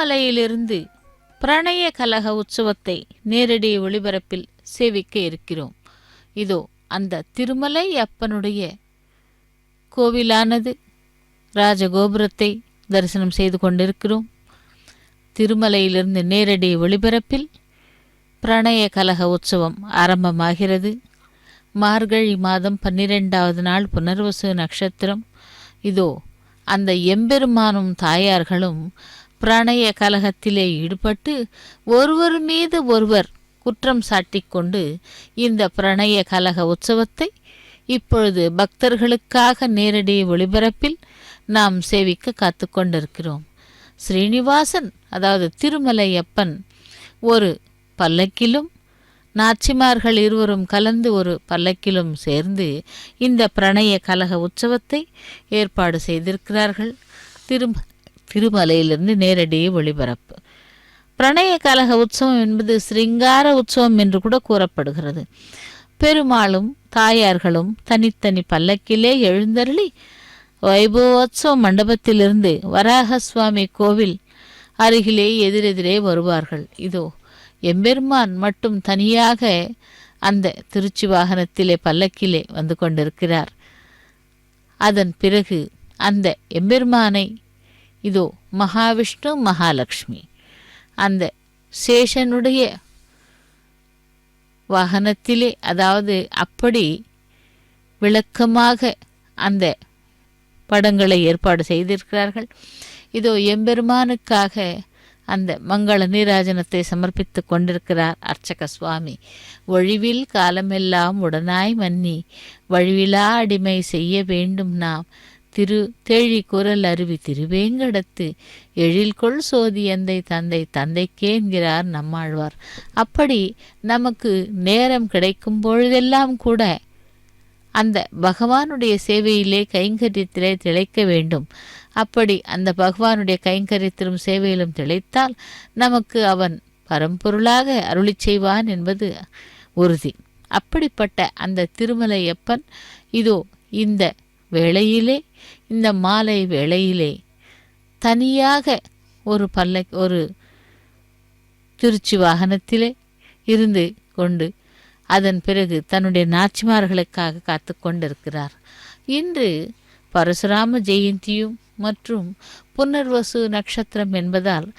திருமலையிலிருந்து பிரணய கலக உற்சவத்தை நேரடி ஒளிபரப்பில் சேவிக்க இருக்கிறோம். இதோ அந்த திருமலை அப்பனுடைய கோவிலானது ராஜகோபுரத்தை தரிசனம் செய்து கொண்டிருக்கிறோம். திருமலையிலிருந்து நேரடி ஒளிபரப்பில் பிரணய கலக உற்சவம் ஆரம்பமாகிறது. மார்கழி மாதம் 12வது நாள் புனர்வசு நட்சத்திரம். இதோ அந்த எம்பெருமானும் தாயார்களும் பிரணய கலகத்திலே ஈடுபட்டு ஒருவர் மீது ஒருவர் குற்றம் சாட்டிக்கொண்டு இந்த பிரணய கலக உற்சவத்தை இப்பொழுது பக்தர்களுக்காக நேரடி ஒளிபரப்பில் நாம் சேவிக்க காத்து கொண்டிருக்கிறோம். ஸ்ரீனிவாசன் அதாவது திருமலையப்பன் ஒரு பல்லக்கிலும் நாச்சிமார்கள் இருவரும் கலந்து ஒரு பல்லக்கிலும் சேர்ந்து இந்த பிரணய கலக உற்சவத்தை ஏற்பாடு செய்திருக்கிறார்கள். திருமலையிலிருந்து நேரடி ஒளிபரப்பு. பிரணய கலக உற்சவம் என்பது ஸ்ருங்கார உற்சவம் என்று கூட கூறப்படுகிறது. பெருமாளும் தாயார்களும் தனித்தனி பல்லக்கிலே எழுந்தருளி வைபவோத்சவ மண்டபத்திலிருந்து வராக சுவாமி கோவில் அருகிலே எதிரெதிரே வருவார்கள். இதோ எம்பெருமான் மட்டும் தனியாக அந்த திருச்சி வாகனத்திலே பல்லக்கிலே வந்து கொண்டிருக்கிறார். அதன் பிறகு அந்த எம்பெருமானை இதோ மகாவிஷ்ணு மகாலட்சுமி அந்த சேஷனுடைய வாகனத்திலே, அதாவது அப்படி விளக்கமாக அந்த படங்களை ஏற்பாடு செய்திருக்கிறார்கள். இதோ எம்பெருமானுக்காக அந்த மங்கள நீராஜனத்தை சமர்ப்பித்து கொண்டிருக்கிறார் அர்ச்சக சுவாமி. ஒழிவில் காலமெல்லாம் உடனாய் மன்னி வழிவிலா அடிமை செய்ய வேண்டும் நாம் தேழி குரல் அருவி திருவேங்கடத்து எழில்கொள் சோதி எந்தை தந்தை தந்தைக்கே என்கிறார் நம்மாழ்வார். அப்படி நமக்கு நேரம் கிடைக்கும் பொழுதெல்லாம் கூட அந்த பகவானுடைய சேவையிலே கைங்கரியத்திலே திளைக்க வேண்டும். அப்படி அந்த பகவானுடைய கைங்கரியத்திலும் சேவையிலும் திளைத்தால் நமக்கு அவன் பரம்பொருளாக அருளி செய்வான் என்பது உறுதி. அப்படிப்பட்ட அந்த திருமலையப்பன் இதோ இந்த வேளையிலே, இந்த மாலை வேளையிலே தனியாக ஒரு திருச்சி வாகனத்திலே இருந்து கொண்டு அதன் பிறகு தன்னுடைய நாச்சிமார்களுக்காக காத்து கொண்டிருக்கிறார். இன்று பரசுராம ஜெயந்தியும் மற்றும் புனர்வசு நட்சத்திரம் என்பதால்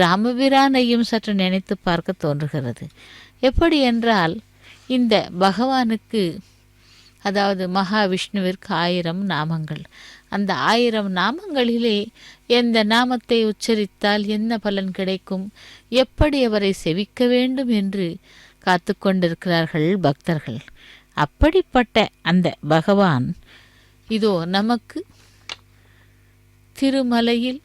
ராமபிரானையும் சற்று நினைத்து பார்க்க தோன்றுகிறது. எப்படி என்றால் இந்த பகவானுக்கு, அதாவது மகாவிஷ்ணுவிற்கு 1000 நாமங்கள். அந்த 1000 நாமங்களிலே எந்த நாமத்தை உச்சரித்தால் என்ன பலன் கிடைக்கும், எப்படி அவரை செவிக்க வேண்டும் என்று காத்து கொண்டிருக்கிறார்கள் பக்தர்கள். அப்படிப்பட்ட அந்த பகவான் இதோ நமக்கு திருமலையில்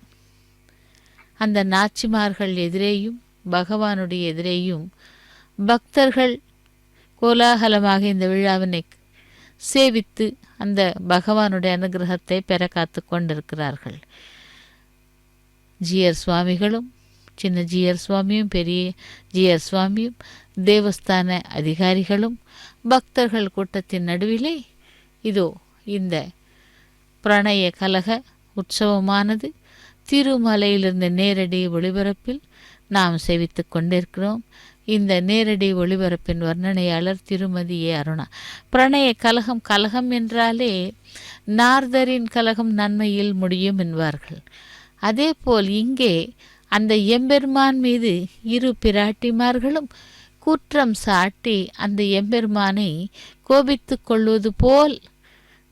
அந்த நாச்சிமார்கள் எதிரேயும் பகவானுடைய எதிரேயும் பக்தர்கள் கோலாகலமாக இந்த விழாவினை சேவித்து அந்த பகவானுடைய அனுகிரகத்தை பெற காத்து கொண்டிருக்கிறார்கள். ஜியர் சுவாமிகளும், சின்ன ஜியர் சுவாமியும் பெரிய ஜியர் சுவாமியும், தேவஸ்தான அதிகாரிகளும் பக்தர்கள் கூட்டத்தின் நடுவிலே இதோ இந்த பிரணய கலக உற்சவமானது திருமலையிலிருந்து நேரடி ஒளிபரப்பில் நாம் சேவித்து கொண்டிருக்கிறோம். இந்த நேரடி ஒளிபரப்பின் வர்ணனையாளர் திருமதி ஏ அருணா. பிரணய கலகம், கலகம் என்றாலே நார்தரின் கலகம் நன்மையில் முடியும் என்பார்கள். அதேபோல் இங்கே அந்த எம்பெருமான் மீது 2 பிராட்டிமார்களும் குற்றம் சாட்டி அந்த எம்பெருமானை கோபித்து கொள்வது போல்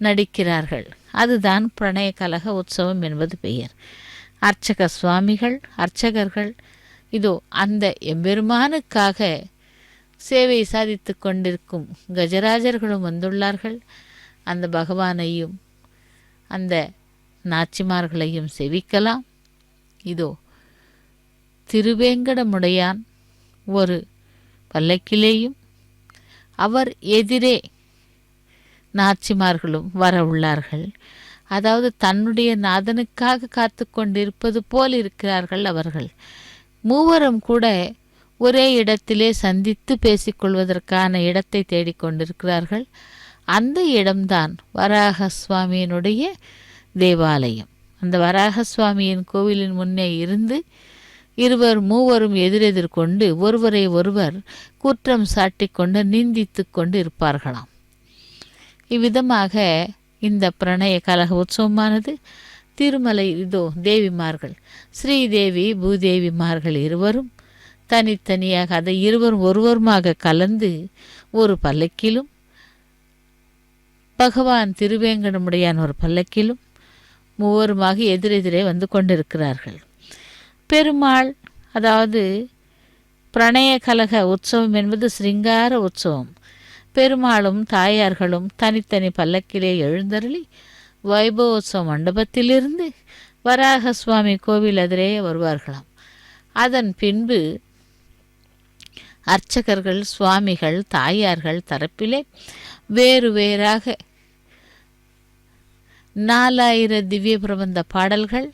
நடிக்கிறார்கள். அதுதான் பிரணய கலக உற்சவம் என்பது பெயர். அர்ச்சக சுவாமிகள், அர்ச்சகர்கள் இதோ அந்த எம்பெருமானுக்காக சேவை சாதித்து கொண்டிருக்கும் கஜராஜர்களும் வந்துள்ளார்கள். அந்த பகவானையும் அந்த நாச்சிமார்களையும் செவிக்கலாம். இதோ திருவேங்கடமுடையான் ஒரு பல்லக்கிலேயும் அவர் எதிரே நாச்சிமார்களும் வர உள்ளார்கள். அதாவது தன்னுடைய நாதனுக்காக காத்து கொண்டிருப்பது போல் இருக்கிறார்கள் அவர்கள். மூவரும் கூட ஒரே இடத்திலே சந்தித்து பேசிக்கொள்வதற்கான இடத்தை தேடிக்கொண்டிருக்கிறார்கள். அந்த இடம்தான் வராக சுவாமியினுடைய தேவாலயம். அந்த வராக சுவாமியின் கோவிலின் முன்னே இருந்து இருவர் மூவரும் எதிரெதிர்கொண்டு ஒருவரை ஒருவர் குற்றம் சாட்டிக்கொண்டு நிந்தித்து கொண்டு இருப்பார்களாம். இவ்விதமாக இந்த பிரணய கலக உற்சவமானது திருமலை இதோ தேவிமார்கள் ஸ்ரீதேவி பூதேவிமார்கள் இருவரும் தனித்தனியாக அதை இருவரும் ஒருவருமாக கலந்து ஒரு பல்லக்கிலும், பகவான் திருவேங்கடமுடையான் ஒரு பல்லக்கிலும் மூவருமாக எதிரெதிரே வந்து கொண்டிருக்கிறார்கள். பெருமாள், அதாவது பிரணய கலக உற்சவம் என்பது சிருங்கார உற்சவம். பெருமாளும் தாயார்களும் தனித்தனி பல்லக்கிலே எழுந்தருளி வைபவோத்சவ மண்டபத்திலிருந்து வராக சுவாமி கோவில் எதிரே வருவார்களாம். அதன் பின்பு அர்ச்சகர்கள், சுவாமிகள், தாயார்கள் தரப்பிலே வேறு வேறாக 4000 திவ்ய பிரபந்த பாடல்கள்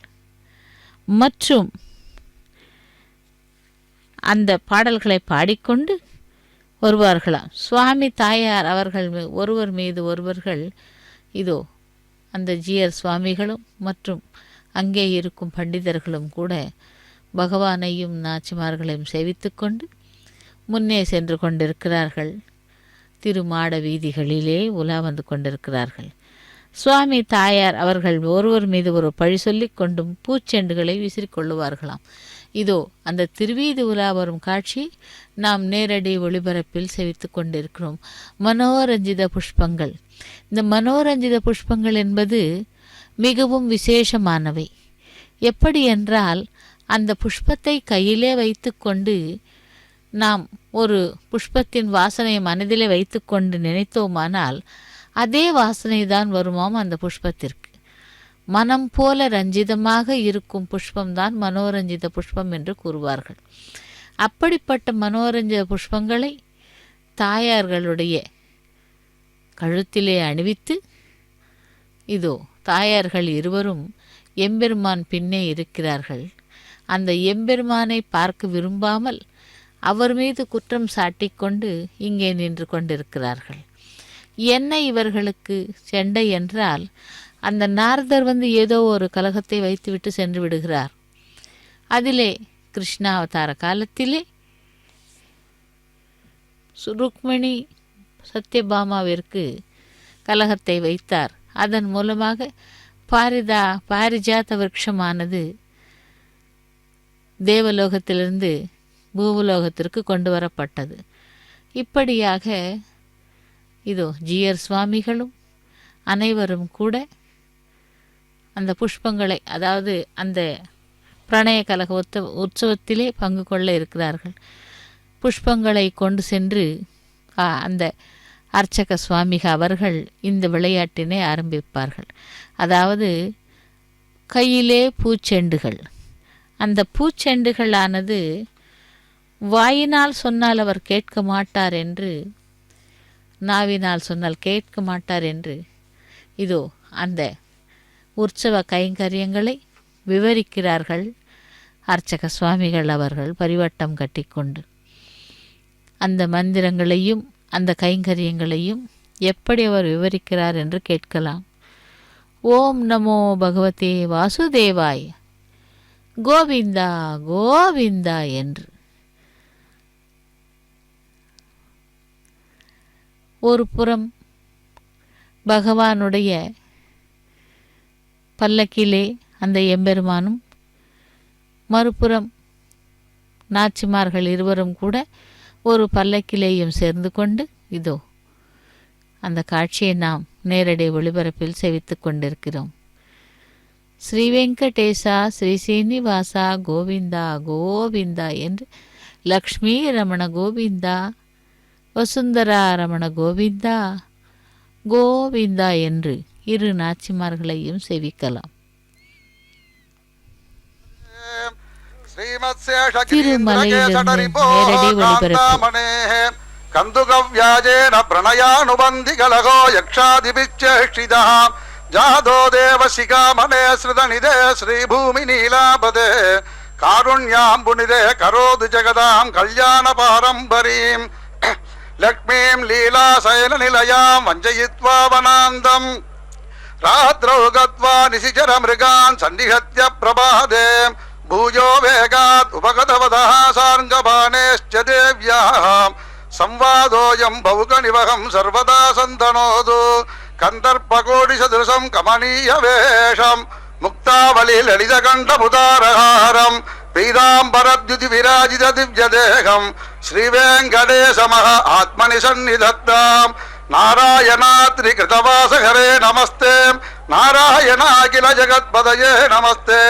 மற்றும் அந்த பாடல்களை பாடிக்கொண்டு வருவார்களாம். சுவாமி தாயார் அவர்கள் ஒருவர் மீது ஒருவர்கள் இதோ அந்த ஜிஆர் சுவாமிகளும் மற்றும் அங்கே இருக்கும் பண்டிதர்களும் கூட பகவானையும் நாச்சிமார்களையும் சேவித்து கொண்டு முன்னே சென்று கொண்டிருக்கிறார்கள். திருமாட வீதிகளிலே உலா வந்து கொண்டிருக்கிறார்கள். சுவாமி தாயார் அவர்கள் ஒருவர் மீது ஒரு பழி சொல்லிக் கொண்டும் பூச்செண்டுகளை விசிறிக்கொள்ளுவார்களாம். இதோ அந்த திருவீதி உலா வரும் காட்சி நாம் நேரடி ஒளிபரப்பில் செவித்து கொண்டிருக்கிறோம். மனோரஞ்சித புஷ்பங்கள். இந்த மனோரஞ்சித புஷ்பங்கள் என்பது மிகவும் விசேஷமானவை. எப்படி என்றால், அந்த புஷ்பத்தை கையிலே வைத்து கொண்டு நாம் ஒரு புஷ்பத்தின் வாசனையை மனதிலே வைத்து கொண்டு நினைத்தோமானால் அதே வாசனை தான் வருமாம் அந்த புஷ்பத்திற்கு. மனம் போல ரஞ்சிதமாக இருக்கும் புஷ்பம்தான் மனோரஞ்சித புஷ்பம் என்று கூறுவார்கள். அப்படிப்பட்ட மனோரஞ்சித புஷ்பங்களை தாயார்களுடைய கழுத்திலே அணிவித்து இதோ தாயார்கள் இருவரும் எம்பெருமான் பின்னே இருக்கிறார்கள். அந்த எம்பெருமானை பார்க்க விரும்பாமல் அவர் மீது குற்றம் சாட்டிக்கொண்டு இங்கே நின்று கொண்டிருக்கிறார்கள். என்ன இவர்களுக்கு செண்டை என்றால், அந்த நாரதர் வந்து ஏதோ ஒரு கலகத்தை வைத்துவிட்டு சென்று விடுகிறார். அதிலே கிருஷ்ணாவதார காலத்திலே ருக்மிணி சத்யபாமாவிற்கு கலகத்தை வைத்தார். அதன் மூலமாக பாரிஜாத விருட்சமானது தேவலோகத்திலிருந்து பூவுலோகத்திற்கு கொண்டு வரப்பட்டது. இப்படியாக இதோ ஜிஆர் சுவாமிகளும் அனைவரும் கூட அந்த புஷ்பங்களை, அதாவது அந்த பிரணய கலக உற்சவத்திலே பங்கு கொள்ள இருக்கிறார்கள். புஷ்பங்களை கொண்டு சென்று அந்த அர்ச்சக சுவாமிக அவர்கள் இந்த விளையாட்டினை ஆரம்பிப்பார்கள். அதாவது கையிலே பூச்செண்டுகள். அந்த பூச்செண்டுகளானது வாயினால் சொன்னால் அவர் கேட்க மாட்டார் என்று, நாவினால் சொன்னால் கேட்க மாட்டார் என்று இதோ அந்த உற்சவ கைங்கரியங்களை விவரிக்கிறார்கள் அர்ச்சக சுவாமிகள் அவர்கள் பரிவட்டம் கட்டிக்கொண்டு. அந்த மந்திரங்களையும் அந்த கைங்கரியங்களையும் எப்படி அவர் விவரிக்கிறார் என்று கேட்கலாம். ஓம் நமோ பகவதே வாசுதேவாய், கோவிந்தா கோவிந்தா என்று. ஒரு புறம் பகவானுடைய பல்லக்கிலே அந்த எம்பெருமானும், மறுபுறம் நாச்சிமார்கள் இருவரும் கூட ஒரு பல்லக்கிலேயும் சேர்ந்து கொண்டு இதோ அந்த காட்சியை நாம் நேரடி ஒளிபரப்பில் செவித்து கொண்டிருக்கிறோம். ஸ்ரீ வெங்கடேசா ஸ்ரீ சீனிவாசா கோவிந்தா கோவிந்தா என்று, லக்ஷ்மி ரமண கோவிந்தா, வசுந்தரா ரமண கோவிந்தா கோவிந்தா என்று இரு நாச்சிமார்களையும் செவிக்கலாம். திருமலையிலிருந்து நேரடி ஒளிபரப்பு. கந்துகவ்யாஜேன பிரணயானுபந்திகலகோ யக்ஷாதிபிச்சேஷ்டிதா ஜாதோ தேவசிகாமனே ஸ்ருதநிதே ஸ்ரீபூமி நீலாபதே காருண்யாம்புனிதே கரோது ஜெகதாம் கல்யாண பாரம்பரீம் லக்ஷ்மீம் லீலாசயன நிலையாம் வஞ்சயித்வா வனாந்தம் ராத்ரௌ கத்வா நிசிச்சர மிருகான் சன்னிஹத்ய பிரபாதே भूयो वेगात् उपगतवतः सार्ङ्गपाणेश्च देव्याः संवादोऽयं बहुकनिवहं सर्वदा सन्तनोतु कन्दर्पकोटिसदृशं कमनीयवेषं मुक्तावलिललितकण्ठमुदारहारं पीताम्बरद्युतिविराजितदिव्यदेहं श्रीवेङ्कटेशमः आत्मनि सन्निधत्तां नारायणात्रिकृतवासहरे नमस्ते नारायणाखिल जगत्पदये नमस्ते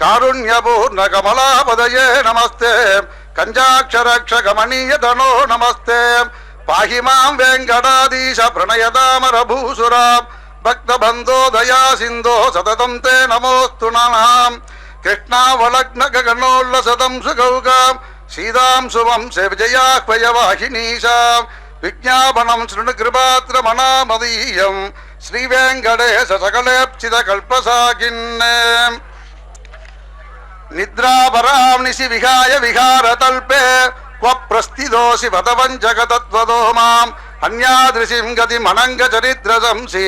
कारुण्यपूर्णकमलापदये नमस्ते कञ्जाक्षरक्षकमनीयतनो नमस्ते पाहि मां वेङ्कटाधीश प्रणयदामरभूसुरां भक्तबन्धो दया सिन्धो सततं ते नमोऽस्तु नः कृष्णावलग्नगगनोल्लसतं सुगौगां सीतां सुवंशे विजयाह्वयवाहिनीशां विज्ञापनं शृणुकृपात्रमणामदीयं श्रीवेङ्कटेश सकलेप्सितकल्पसाकिन्ने निद्रापरां निशि विहाय विहारतल्पे क्व प्रस्थितोऽसि पदवञ्चकतत्त्वतो माम् अन्यादृशिं गतिमनङ्गचरित्रशंसि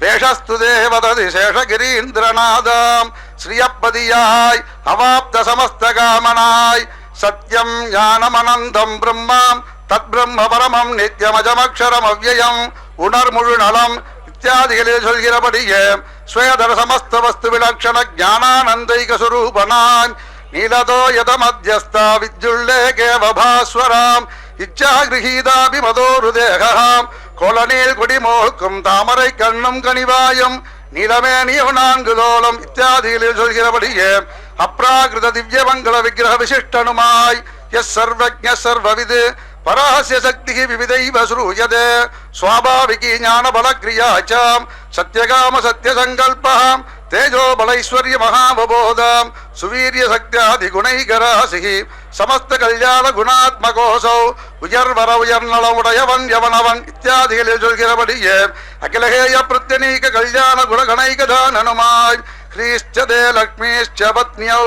वेषस्तु देवदति शेषगिरीन्द्रनादां श्रियपदियाय अवाप्तसमस्तकामनाय सत्यं ज्ञानमनन्तं ब्रह्मां तद्ब्रह्म परमं नित्यमजमक्षरमव्ययम् उणर्मुழுநலம் இத்தியாதிகளில் சொல்கிறபடியே ஸ்வேதர சமஸ்த வஸ்து விலக்ஷண ஞானானந்தைக சுரூபனாம் நீலதோ யத மத்தியஸ்தா வித்யுல்லேகேவபாஸ்வராம் இச்சா கிரகீதாபி மதோருதேகாம் கோலநீல் குடிமோக்கும் தாமரை கண்ணும் கனிவாயும் நீலமேனிய நான்கு தோளம் இத்தியாதிகளில் சொல்கிறபடியே அப்ராகிருத திவ்யமங்கள விக்கிரக விசிஷ்டனுமாய் எஸ் சர்வஜ்ஞ சர்வவிது பராஸ்ய சக்தி விவிதைவ ஸ்ரூயதே ஸ்வாபாவிகி ஞான பலக்ரியாச்சாம் சத்யகாம சத்யசங்கல்பம் தேஜோ பலைஸ்வர்ய மகாவபோதாம் சுவீரிய சக்தியாதி குணைகராசி சமஸ்த கல்யாண குணாத்மகோசௌ உயர்வர உயர்நலமுடையவன் யவனவன் இத்தியாதிகளில் சொல்கிறபடியே அகிலகேய பிரத்யநீக கல்யாண குணகணைகதானனுமாய் ஹ்ரீஷ்சதே லக்ஷ்மீஷ்ச பத்னியௌ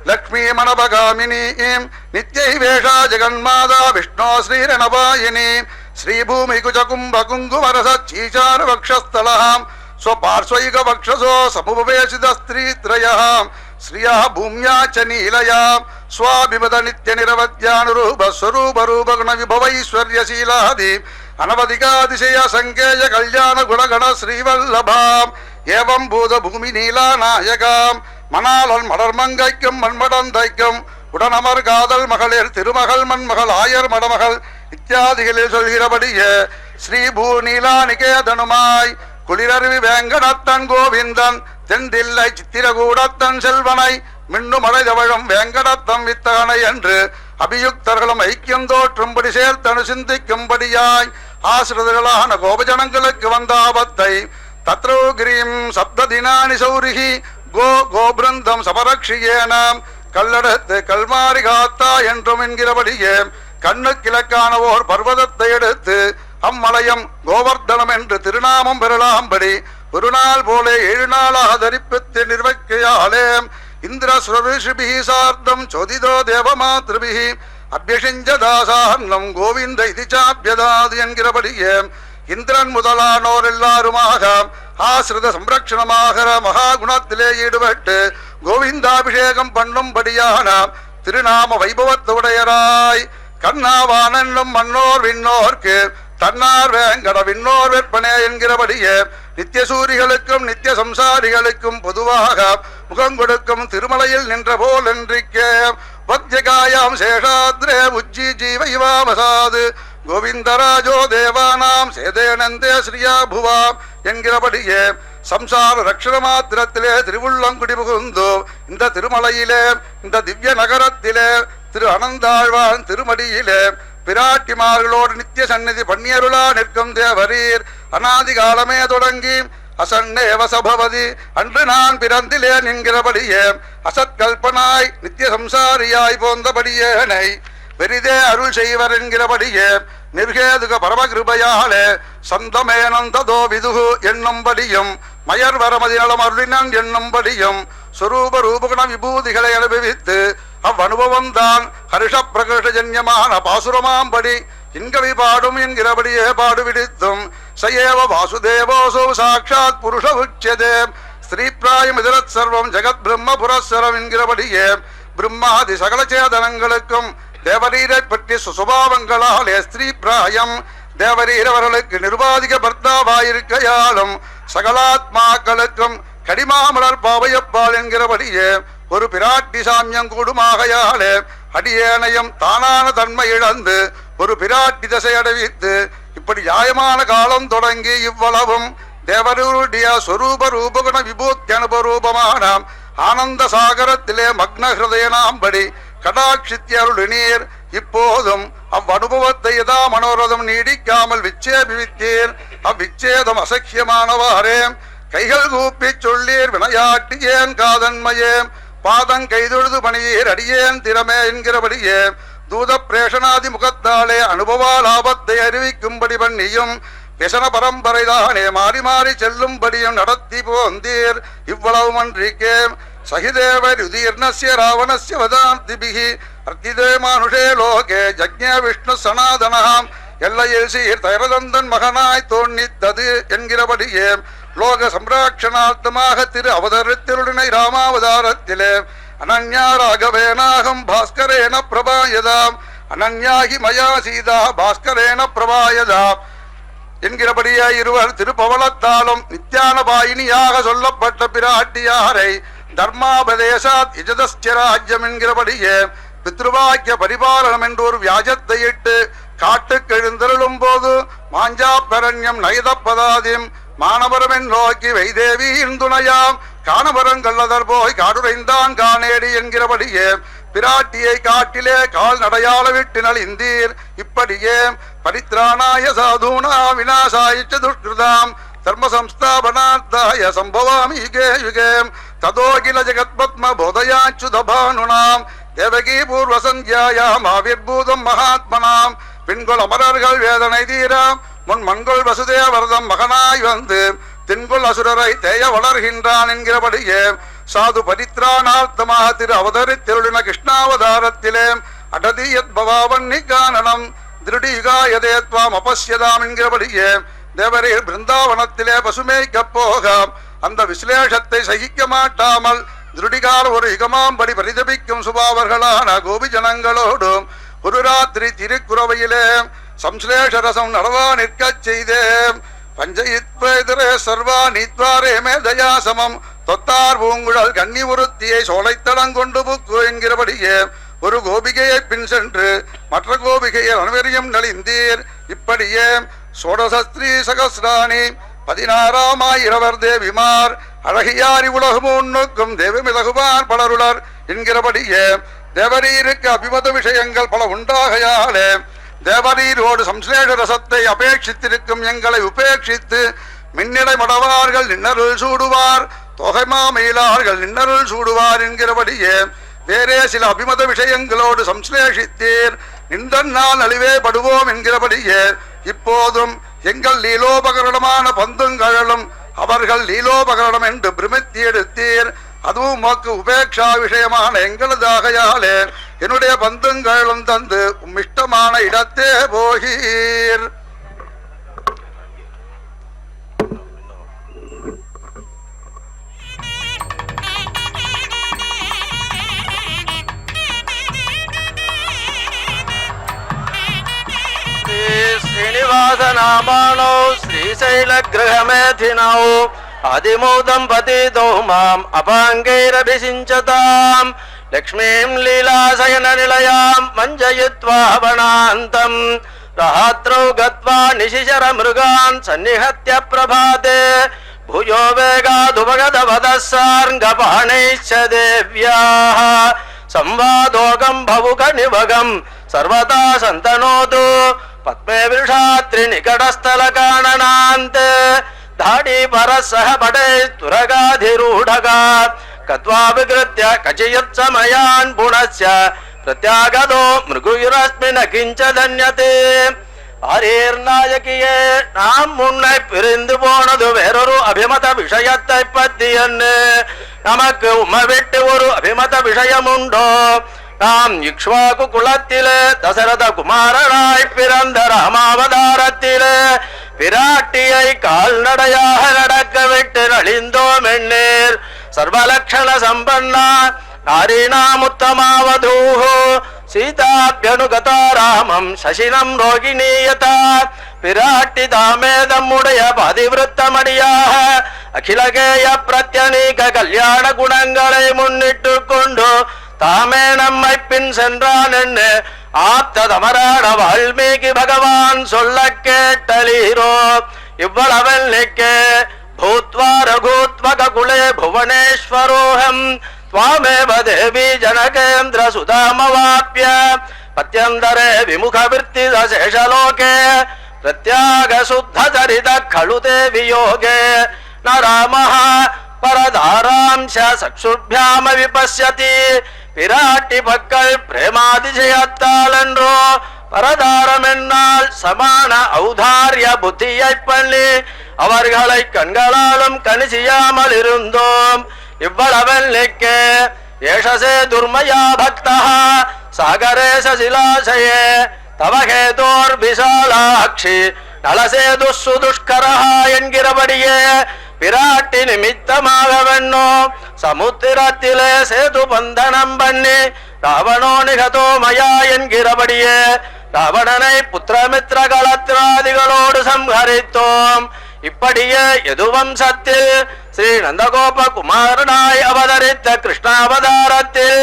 लक्ष्मी मनपगामिनी नित्यैवेषा जगन्माता विष्णो श्रीरणपायिनी श्रीभूमिकुचकुम्भकुङ्कुमरसच्चीचारवक्षस्थलः स्वपार्श्वैकवक्षसो समुपवेशितस्त्रीत्रयः श्रियः भूम्या च नीलया स्वाभिमत नित्यनिरवध्यानुरूपस्वरूपरूपगुणविभवैश्वर्यशीलादि अनवधिकातिशय सङ्केय कल्याण गुणगण श्रीवल्लभाम् एवं भूतभूमि नीलानायकाम् மணாளன் மலர்மங்கைக்கும் மண்மடந்தைக்கும் உடனமர் காதல் மகளிர் திருமகள் மண்மகள் ஆயர் மடமகள் இத்தியாதிகளில் சொல்கிறபடியே ஸ்ரீ பூ நீலா நிகேதனுமாய் குளிரருவி வேங்கடத்தன் கோவிந்தன் தென்தில்லை சித்திரகூடத்தன் செல்வனை மின்னும் அடைதவழும் வேங்கடத்தம் வித்தகனை என்று அபியுக்தர்களும் ஐக்கியம் தோற்றும்படி சேர்த்தனு சிந்திக்கும்படியாய் ஆசிரியர்களான கோபஜனங்களுக்கு வந்த ஆபத்தை தத்ரோகிரீம் சப்ததினானி சௌரிகி கோ கோபிருந்தம் சமரக்ஷியேனாம் கல்லடத்து கல்மாரி காத்தா என்றும் என்கிறபடியே கண்ணு கிழக்கான ஓர் பர்வதத்தை எடுத்து அம்மலையம் கோவர்தனம் என்று திருநாமம் பெறலாம்படி ஒரு நாள் போல 7 நாளாக தரிப்பித்து நிர்வகியாலே இந்திரஸ்வருஷிபி சார்த்தம் சோதிதோ தேவமாத்ருபி அபியசிஞ்சதாசார்ணம் கோவிந்த இது சாப்பியதாது என்கிறபடியே இந்திரன் முதலானோர் எல்லாருமாக ஆசிரித சம்ரட்சணமாக மகாகுணத்திலே ஈடுபட்டு கோவிந்தாபிஷேகம் பண்ணும்படியான திருநாம வைபவத்துடையராய் கண்ணாவானும் மன்னோர் விண்ணோர்க்கு தன்னார் வேங்கட விண்ணோர் வெற்பனே என்கிறபடியே நித்திய சூரிகளுக்கும் நித்திய சம்சாரிகளுக்கும் பொதுவாக முகம் கொடுக்கும் திருமலையில் நின்ற போல் என்றிக்கே வத்தியகாயாம் சேஷாத்ரே உஜ்ஜி ஜீவைவாமசாது கோவிந்தராஜோ தேவானாம் சேதேனந்தே ஸ்ரீயா புவாம் என்கிறபடியே சம்சார ரக்ஷண மாத்திரத்திலே திருவுள்ளங்குடி புகுந்து இந்த திருமலையிலே இந்த திவ்ய நகரத்திலே திரு அனந்தாழ்வான் திருமடியிலே பிராட்டிமார்களோடு நித்திய சந்நிதி பண்ணியருளா நிற்கும் தேவரீர் அநாதி காலமே தொடங்கி அசன்னேவ சபவதி அன்று நான் பிறந்திலேன் என்கிறபடியே அசத்கல்பனாய் நித்திய சம்சாரியாய் போந்தபடியேனை வெறிதே அருள் செய்வர் என்கிறபடியே நிர்கேதுக பரமகிருபையாலே சந்தமேனந்ததோ விதுகு என்னும்படியும் மயர் வரமதிநலம் அருளினன் என்னும்படியும் சுரூப ரூபகுண விபூதிகளை அனுபவித்து அவ்வனுபவம் தான் ஹரிஷ பிரகிருஷஜன்யமான பாசுரமாம்படி இன்கவி பாடும் என்கிறபடியே பாடுவிடித்தும் சயேவ வாசுதேவோசோ சாட்சாத் புருஷ உச்சதே ஸ்ரீபிராயம் இதரத் சர்வம் ஜெகத் பிரம்ம புரஸ்வரம் என்கிறபடியே பிரம்மாதி சகல சேதனங்களுக்கும் தேவரீரை பற்றி சுசுபாவங்களாலே ஸ்ரீபிராயம் தேவரீர் அவர்களுக்கு நிர்வாதிக பர்த்தாவாயிருக்கையாலும் சகலாத்மாக்களுக்கும் கடிமாமலர் பாவையப்பால் என்கிறபடியே ஒரு பிராட்டி சாமியம் கூடுமாகையாலே அடியேனையும் தானான தன்மை இழந்து ஒரு பிராட்டி தசை அடைவித்து இப்படி நியாயமான காலம் தொடங்கி இவ்வளவும் தேவருடைய சொரூப ரூபகுண விபூத்தி அனுபரூபமான ஆனந்த சாகரத்திலே மக்ன ஹிருதயனாம்படி கடாட்சித்தி அருளினீர். இப்போதும் அவ்வனுபவத்தை யதா மனோரதம் நீடிக்காமல் விச்சேபிவித்தீர். அவ்விச்சேதம் அசக்கியமானவாறே கைகள் கூப்பி சொல்லீர் வினையாட்டியேன் காதன்மையேம் பாதங் கைதொழுது பணியீர் அடியேன் திறமே என்கிறபடியே தூத பிரேஷனாதி முகத்தாலே அனுபவ லாபத்தை அறிவிக்கும்படி பண்ணியும் விசன பரம்பரைதானே மாறி மாறி செல்லும்படியும் நடத்தி போந்தீர். இவ்வளவு மன்றிக்கே சகிதேவர் யுதீர்ணஸ்ய ராவணஸ்ய வதாந்திபிகி அர்த்திதே மானுஷே லோகே ஜக்ஞ விஷ்ணு சனாதனாம் எல்லையில் சீர் தயரதந்தன் மகனாய் தோன்னித்தது என்கிறபடியே லோக சம்ராட்சணார்த்தமாக திரு அவதரித்திருளினை ராமாவதாரத்திலே அனன்யா ராகவேனாகம் பாஸ்கரேன பிரபாயதாம் அனன்யாகி மயா சீதா பாஸ்கரேன பிரபாயதாம் என்கிறபடியே இருவர் திருப்பவளத்தாலும் நித்யானபாயினியாக சொல்லப்பட்ட பிராட்டியாரை தர்மாபதேசாத் இஜதஸ்யராஜ்யம் என்கிறபடியே பித்ருவாக்கிய பரிபாலனம் என்று ஒரு வியாஜத்தை இட்டு காட்டுக்கு எழுந்தருளும் போது மாஞ்சா பரண்யம் நயதப்பதாதிம் மானவரமென் நோக்கி வைதேவியின் துணையாம் காணவரங்கல்லதர் போய் காடுரைந்தான் காணேடி என்கிறபடியே பிராட்டியை காட்டிலே கால் நடையாள விட்டினல் இந்தீர். இப்படியே பரித்ராணாய சாதூனா விநாசாயிச்ச துஷ்கிருதாம் தர்ம சம்ஸ்தாபனார்த்தாய சம்பவாமி யுகே யுகே ததோகில ஜெகத்பத்ம போதயாச்சுதபானுனாம் தேவகி பூர்வ சந்தியாயாம் ஆவிர்பூதம் மகாத்மனாம் பின்கொள் அமரர்கள் வேதனை தீராம் முன் மண்கொள் வசுதேவரதம் மகனாய் வந்து தின்கொள் அசுரரை தேய வளர்கின்றான் என்கிறபடியே சாது பரித்ராணார்த்தமாக திரு அவதரித்திருளின கிருஷ்ணாவதாரத்திலே அடதியத் பவாவன்னி கானனம் திருடியுகாயதேத்வாம் அபஸ்யதாம் என்கிறபடியே தேவரீர் பிருந்தாவனத்திலே பசுமேய்க்கப் போக அந்த விசலேஷத்தை சகிக்க மாட்டாமல் திருடிகால் ஒரு யுகமாம்படி பரிதபிக்கும் சுபாவர்களான கோபி ஜனங்களோடும் ஒரு ராத்திரி திருக்குறவையிலே சம்ஸ்லேஷரசம் நடவா நிற்கச் செய்தேன். பஞ்சயித்வரே சர்வா நீத்வாரே மே தயாசமம் தொத்தார் பூங்குழல் கன்னி உருத்தியை சோலைத்தடங்கொண்டு புக்கு என்கிறபடியே ஒரு கோபிகையை பின் சென்று மற்ற கோபிகையை அனுவரியம் நலிந்தீர். இப்படியே சோடசஸ்திரீ சகசிராணி 16,000 தேவிமார் அழகியாரி உலகம் உன்னுக்கும் தேவமிதகுவார் பலருளர் என்கிறபடியே தேவரீருக்கு அபிமத விஷயங்கள் பல உண்டாகையாலே தேவரீரோடு சம்ஸ்லேஷ ரசத்தை அபேட்சித்திருக்கும் எங்களை உபேட்சித்து மின்னிடை மடவார்கள் நின்னருள் சூடுவார் தொகைமாமயிலார்கள் நின்னருள் சூடுவார் என்கிறபடியே வேறே சில அபிமத விஷயங்களோடு சம்ஸ்லேஷித்தீர். நின்றனால் அழிவே படுவோம் என்கிறபடியே இப்போதும் எங்கள் லீலோபகரணமான பந்துங்கழலும் அவர்கள் லீலோபகரணம் என்று பிரமித்தி எடுத்தீர். அதுவும் உமக்கு உபேட்சா விஷயமான எங்களதாகையாலே என்னுடைய பந்துங்கழலும் தந்து உம்மிஷ்டமான இடத்தே போகீர். శ్రీనివాసనామానో శ్రీశైలగృహమేధినౌ ఆదిమూదంపతితో మాం అపాంగైరభిషించతాం లక్ష్మీం లీలాశయన నిలయాం మంజయిత్వా వనాంతం రాత్రౌ గత్వా నిశిశర మృగాన్ సన్నిహత్య ప్రభాతే భూయో వేగాదుపగదవదస్సార్ంగపాణైశ్చ దేవ్యాః సంవాదోగం భవుక నివగం సర్వదా సంతనోతు పద్మే వృషాత్రి నికటస్థల కాణనాంతే ధాడి పరసహ పడే తురగాధిరూఢగా కత్వా వికృత్య కచయత్ సమయాన్ పునశ్చ ప్రత్యాగతో మృగుయురస్మిన కించ ధన్యతే. ஆரீர்நாயகியே நாம் முன்னை பிரிந்து போனது வேறொரு அபிமத விஷயத்தை பற்றி என்ன நமக்கு உம்மை விட்டு ஒரு அபிமத விஷயம் உண்டோ? நாம் இக்ஷ்வாகு குலத்திலே தசரத குமாரனாய் பிறந்த ராமாவதாரத்திலே பிராட்டியை கால்நடையாக நடக்க விட்டு நலிந்தோம் என்னே. सर्वलक्षण संपन्ना नारीणामुत्तमावधूः सीताभ्यनुगता रामं शशिनं रोगिणीयता பிராட்டிதாமேதம்முடைய பதிவிருத்தமடியாக அகிலகேய பிரத்யநீக கல்யாண குணங்களை முன்னிட்டு கொண்டு தாமே நம்மை பின் சென்றான் என்று ஆப்ததமரான வால்மீகி பகவான் சொல்ல கேட்டலீரோ. இவ்வளவல்லிக்கே பூத்வா ரகுத்வக குலே புவனேஸ்வரோஹம் त्वामेव देवी जनकेन्द्र सुधामवाप्य पत्यन्तरे विमुखवृत्तिदशेषलोके प्रत्याग शुद्ध चरित खलु ते वियोगे न रामः परदारांश चक्षुर्भ्याम विपश्यति विराट्टि पक्कल प्रेमातिशयत्तालென்றோ பரதாரமென்னால் சமான ஔதாரிய புத்தியை பண்ணி அவர்களை கண்களாலும் கணிசியாமல் இருந்தோம். இவ்வளவல்லிக்கே ஏஷசே துர்மயா பக்தः சாகரே சசிலாசயே தவ ஹேதோர் விசாலாட்சி நலசேது சுதுஷ்கரः என்கிறபடியே பிராட்டி நிமித்தமாக வெண்ணோ சமுத்திரத்திலே சேது பந்தனம் பண்ணி ராவணோ நிகதோ மயா என்கிறபடியே ராவணனை புத்திரமித்ர களத்ராதிகளோடு சம்ஹரித்தோம். இப்படியே யதுவம்சத்தில் ஸ்ரீ நந்தகோப குமாரனாய் அவதரித்த கிருஷ்ணாவதாரத்தில்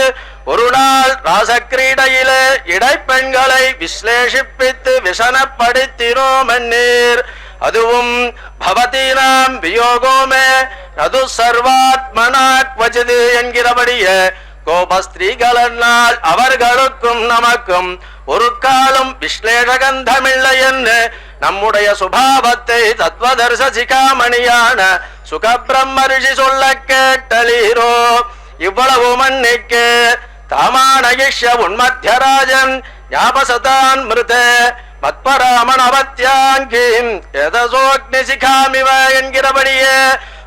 ஒரு நாள் ராசக்கிரீடையிலே இடைப்பெண்களை விஸ்லேஷிப்பித்து விசனப்படுத்தினோம் என்னீர். அதுவும் பவதீனாம் வியோகோமே நது சர்வாத்மனா க்வசித் என்கிறபடியே கோபஸ்திரீகளென்னால் அவர்களுக்கும் நமக்கும் ஒரு காலம் விஸ்லேஷகந்தமில்லை என்று நம்முடைய சுபாவத்தை தத்வதர்ச சிகாமணியான சுகபிரம்ம ரிஷி சொல்ல கேட்டலீரோ. இவ்வளவு மன்னிக்கு தாமானயிஷ்ய உன்மத்தியராஜன் ஞாபசதான் மிருதே மத்பராமணவத்யாங்கீம் எதசோக்னி சிகாமிவ என்கிறபடியே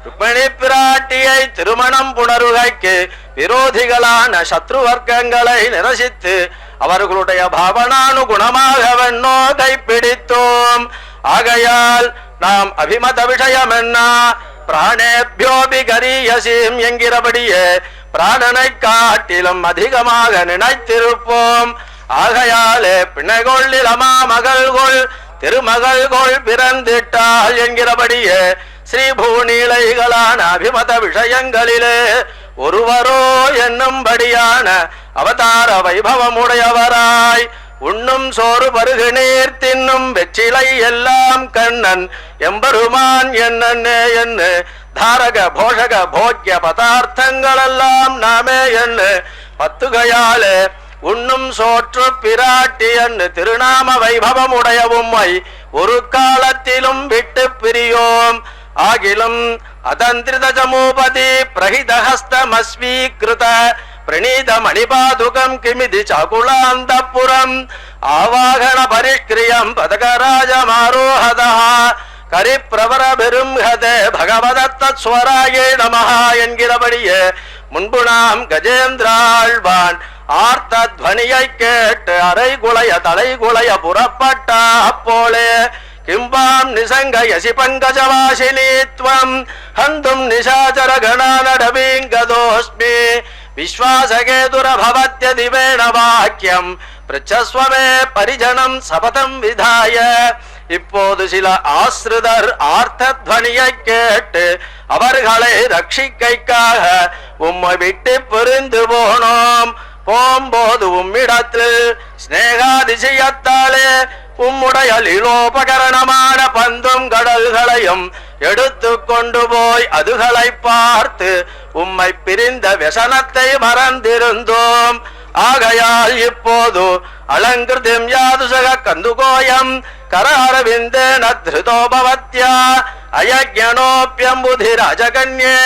ருக்மிணி பிராட்டியை திருமணம் புணருகைக்கு விரோதிகளான சத்ரு வர்க்கங்களை நிரசித்து அவர்களுடைய பாவனானுகுணமாக வெண்ணோ கைப்பிடித்தோம். ஆகையால் நாம் அபிமத விஷயம் என்ன பிராணேபியோபி கரீயசீம் என்கிறபடியே பிராணனை காட்டிலும் அதிகமாக நினைத்திருப்போம். ஆகையாலே பிணைகொள்ளிலமா மகள்கொள் திருமகள்கொள் பிறந்திட்டாள் என்கிறபடியே ஸ்ரீபூநீலைகளான அபிமத விஷயங்களிலே ஒருவரோ என்னும்படியான அவதார வைபவமுடையவராய் உண்ணும் சோறு பருகு நீர் தின்னும் வெற்றிலை எல்லாம் கண்ணன் எம்பெருமான் என்னே என்று தாரக போஷக போக்கிய பதார்த்தங்களெல்லாம் நாமே என்று பத்துகையாலே உண்ணும் சோற்று பிராட்டி என்று திருநாம வைபவமுடைய உம்மை ஒரு காலத்திலும் விட்டு பிரியோம். ஆகிலும் அதந்திரித ஜமூபதி பிரஹிதஹஸ்தமஸ்வீகிருத பிரணீத மணிபாதுகம் கிமிதி சாகுலாந்தப்புரம் ஆவாகன பரிஷ்கிரியம் பதகராஜமாரோஹதா கரிப்பிரவர பெரும்ஹதே பகவதத்தத் ஸ்வராயே நமஹ என்கிறபடியே முன்பு நாம் கஜேந்திராழ்வான் ஆர்த்த துவனியை கேட்டு அரைகுலைய தலைகுலைய புறப்பட்ட அப்போலே கிம்பாம் நிசங்க யசி பங்கஜவாசினித்வம் ஹந்தும் நிசாச்சர கணானடவீங்கதோஸ்மி விஸ்வாசகேதுர பவத்ய திவேன வாக்கியம் பிரச்சஸ்வமே பரிஜனம் சபதம் விதாய. இப்போது சில ஆசிரிதர் ஆர்த்த துவனியை கேட்டு அவர்களை ரட்சிக்கைக்காக உம்மை விட்டு பிரிந்து போனோம். போம்போது உம்மிடத்தில் ஸ்நேகாதிசயத்தாலே உம்முடைய லீலோபகரணமான பந்தும் கடல்களையும் எடுத்து கொண்டு போய் அதுகளை பார்த்து உம்மை பிரிந்த व्यसனத்தை மறந்திருந்தோம். ஆகையால் இப்போது அலங்கிருதம் யாதுசக கந்துகோயம் கராரவிந்தேன திருதோபவத்யா அயஜ்ஞனோப்யம்புதிராஜகன்யே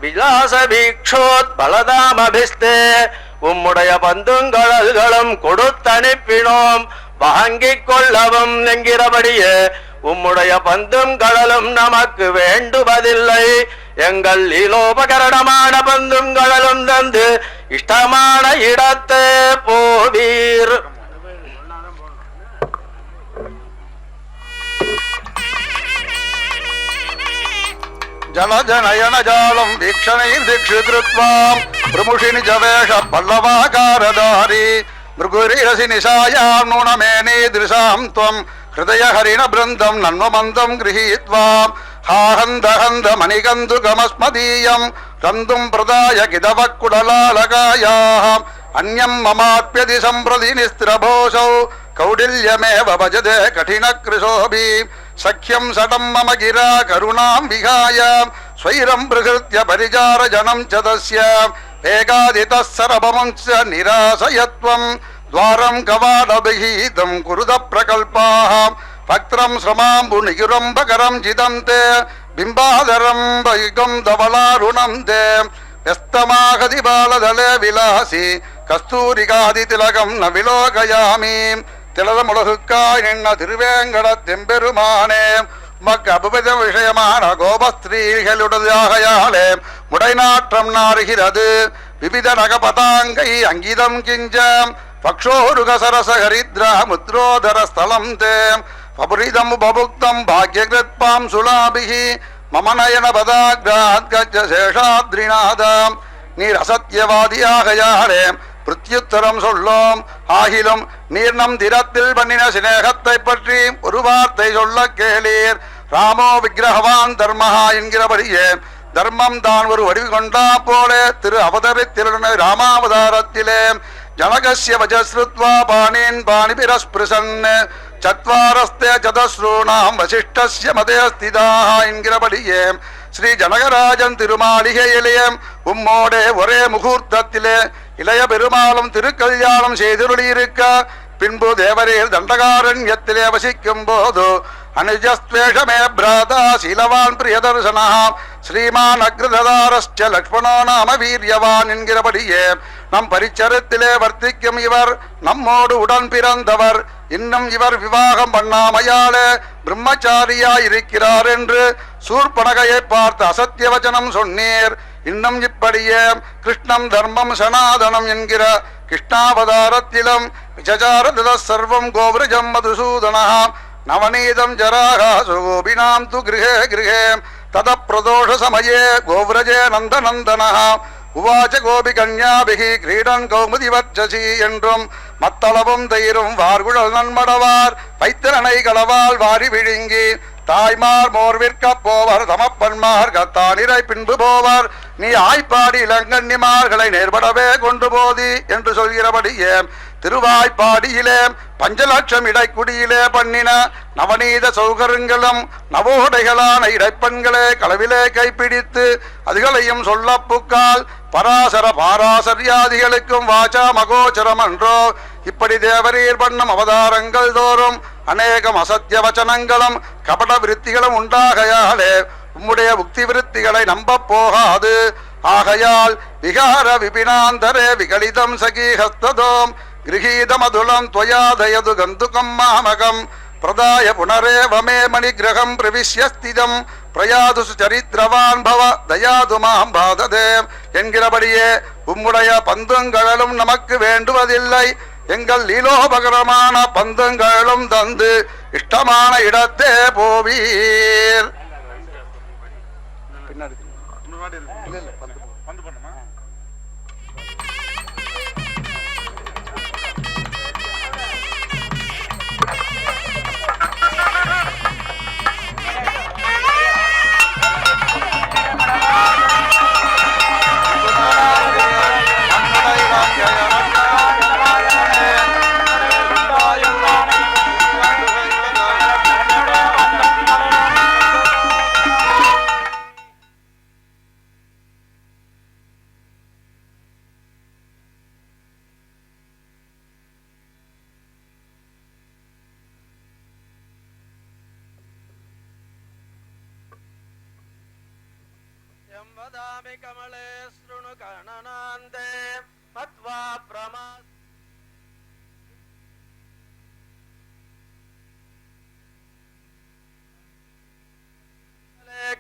விலாச வீக்ஷோத் பலதாமபிஸ்தே உம்முடைய பந்துங்கடல்களும் கொடுத்தனுப்பினோம் வாங்கிக் கொள்ளவும் என்கிறபடியே உம்முடைய பந்தும் கடலும் நமக்கு வேண்டுவதில்லை. எங்கள் லீலோபகரணமான பந்தும் கடலும் தந்து இஷ்டமான இடத்தே போவீர். जलजनयनजालं वीक्षणैर्दिक्षिकृत्वां प्रमुषिनि जवेश पल्लवाकारधारी मृगुरिरसि निशायां नूनमेने दृशां त्वं हृदयहरिणबृन्दं नन्वमन्दं गृहीत्वा हाहन्द मणिकन्दुकमस्मदीयं रन्दुं प्रदाय किदवक्कुडलालकायाः अन्यं ममाप्यति सम्प्रति निस्त्रभोषौ कौडिल्यमेव भजते कठिनकृशोऽपि सख्यं सटं मम गिरा करुणां विहाय स्वैरं प्रकृत्य परिचारजनं च तस्य वेगादितः सरभमंश्च निराशयत्वं द्वारं कवाटविहीतं कुरुत प्रकल्पाः भक्त्रं श्रमाम्बुनिकुरम्बकरं जितं ते बिम्बाधरं वैकं धवलारुणं ते व्यस्तमाहति बालदले विलासी कस्तूरिकादितिलकं न विलोकयामि திலதமுலகுக்காய் நின்ன திருவேங்கட தெம்பெருமானே மக்க அபுபத விஷயமான கோபஸ்திரீகளுடையாகையாலே முடைநாற்றம் நாறுகிறது விவித நகபதாங்கை அங்கிதம் கிஞ்ச பக்ஷோருகசரச ஹரித்ரா முத்ரோதர ஸ்தலம் தே பபுரிதம் பபுக்தம் பாக்யகிருத்பாம் சுலாபிஹி மம நயன பதாக்ராத் கஜ சேஷாத்ரிநாதாம் நீர் அசத்தியவாதியாகையாலே பிரத்யுத்தரம் சொல்லோம் ஆகிலும் நீர் நம் திறத்தில் பண்ணின சிநேகத்தை பற்றி ஒரு வார்த்தை சொல்ல கேளீர். ராமோ விக்கிரகவான் தர்மஹா என்கிறபடியே தர்மம் தான் ஒரு வடிவு கொண்டா போல திரு அவதரித்திருந்த ராமாவதாரத்திலே ஜனகஸ்ய வஜஸ்ருத்வா பாணீன் பாணிபிரஸ்பிருசன் சத்வாரஸ்தே சதஸ்ரூணாம் வசிஷ்டஸ்ய மதே ஸ்திதாஹ என்கிறபடியே ஸ்ரீ ஜனகராஜன் திருமாளிகையிலே உம்மோடே ஒரே முகூர்த்தத்திலே இளைய பெருமாளும் திருக்கல்யாணம் செய்துருளியிருக்க பின்பு தேவரீர் தண்டகாரண்யத்திலே வசிக்கும் போது அனுஜஸ்வேஷமே பிராதா சீலவான் பிரியதர்சனா ஸ்ரீமான் அக்ரதாரஸ்ச லக்ஷ்மணோ நாம வீரியவான் என்கிறபடியே நம் பரிச்சரத்திலே வர்த்திக்கும் இவர் நம்மோடு உடன் பிறந்தவர். இன்னும் இவர் விவாகம் பண்ணாமையாலே பிரம்மச்சாரியாயிருக்கிறார் என்று சூர்பனகையை பார்த்து அசத்தியவச்சனம் சொன்னீர். இன்னும் இப்படியே கிருஷ்ணம் தர்மம் சனாதனம் என்கிற கிருஷ்ணாவதாரத்திலும் விசசாரத சர்வம் கோவிரஜம் மதுசூதனா நவநீதம் ஜராகாசு கோபினாம் து கிருஹே கிருஹே தத பிரதோஷ சமயே கோவிரஜே நந்தநந்தனா உவாச்ச கோபி கன்யாபிகி கிரீடன் கௌமுதி வர்ச்சசி என்றும் மத்தளவும் தயிரும் வார்குழல் நன்மடவார் வைத்திரனை களவால் வாரி விழுங்கி தாய்மார் மோர்விற்க போவர் தமப்பன்மார் கத்தானிரை பின்பு போவர் நீ ஆய்ப்பாடி இளங்கன்னிமார்களை நேர்படவே கொண்டு போதி என்று சொல்கிறபடியே திருவாய்ப்பாடியிலே பஞ்சலட்சம் இடைக்குடியிலே பண்ணின நவநீத சௌகரங்களும் நவோடைகளான இடைப்பெண்களே களவிலே கைப்பிடித்து அதுகளையும் சொல்ல புக்கால் பராசர பாராசரியாதிகளுக்கும் வாச்சா மகோச்சரம் என்றோ. இப்படி தேவரீர் பண்ணும் அவதாரங்கள் தோறும் அநேகம் அசத்திய வச்சனங்களும் கபட விருத்திகளும் உண்டாகையாலே உம்முடைய உக்தி விருத்திகளை நம்ப போகாது. ஆகையால் விகார விபினாந்தரே விகலிதம் சகீஹஸ்ததோம் கிரகீதமதுலம் துவயாதயது கந்துகம் மாமகம் பிரதாய புனரேவமே மணிகிரகம் பிரவிஷ்யஸ்திதம் பிரயாது சரித்திரவான் பவ தயாது மாம் பாததே என்கிறபடியே உம்முடைய பந்துங்கழலும் நமக்கு வேண்டுவதில்லை. எங்கள் லீலோபகரமான பந்துங்கழலும் தந்து இஷ்டமான இடத்தே போவீர். वदामि कमले शृणु कणनान्ते मत्वा प्रमा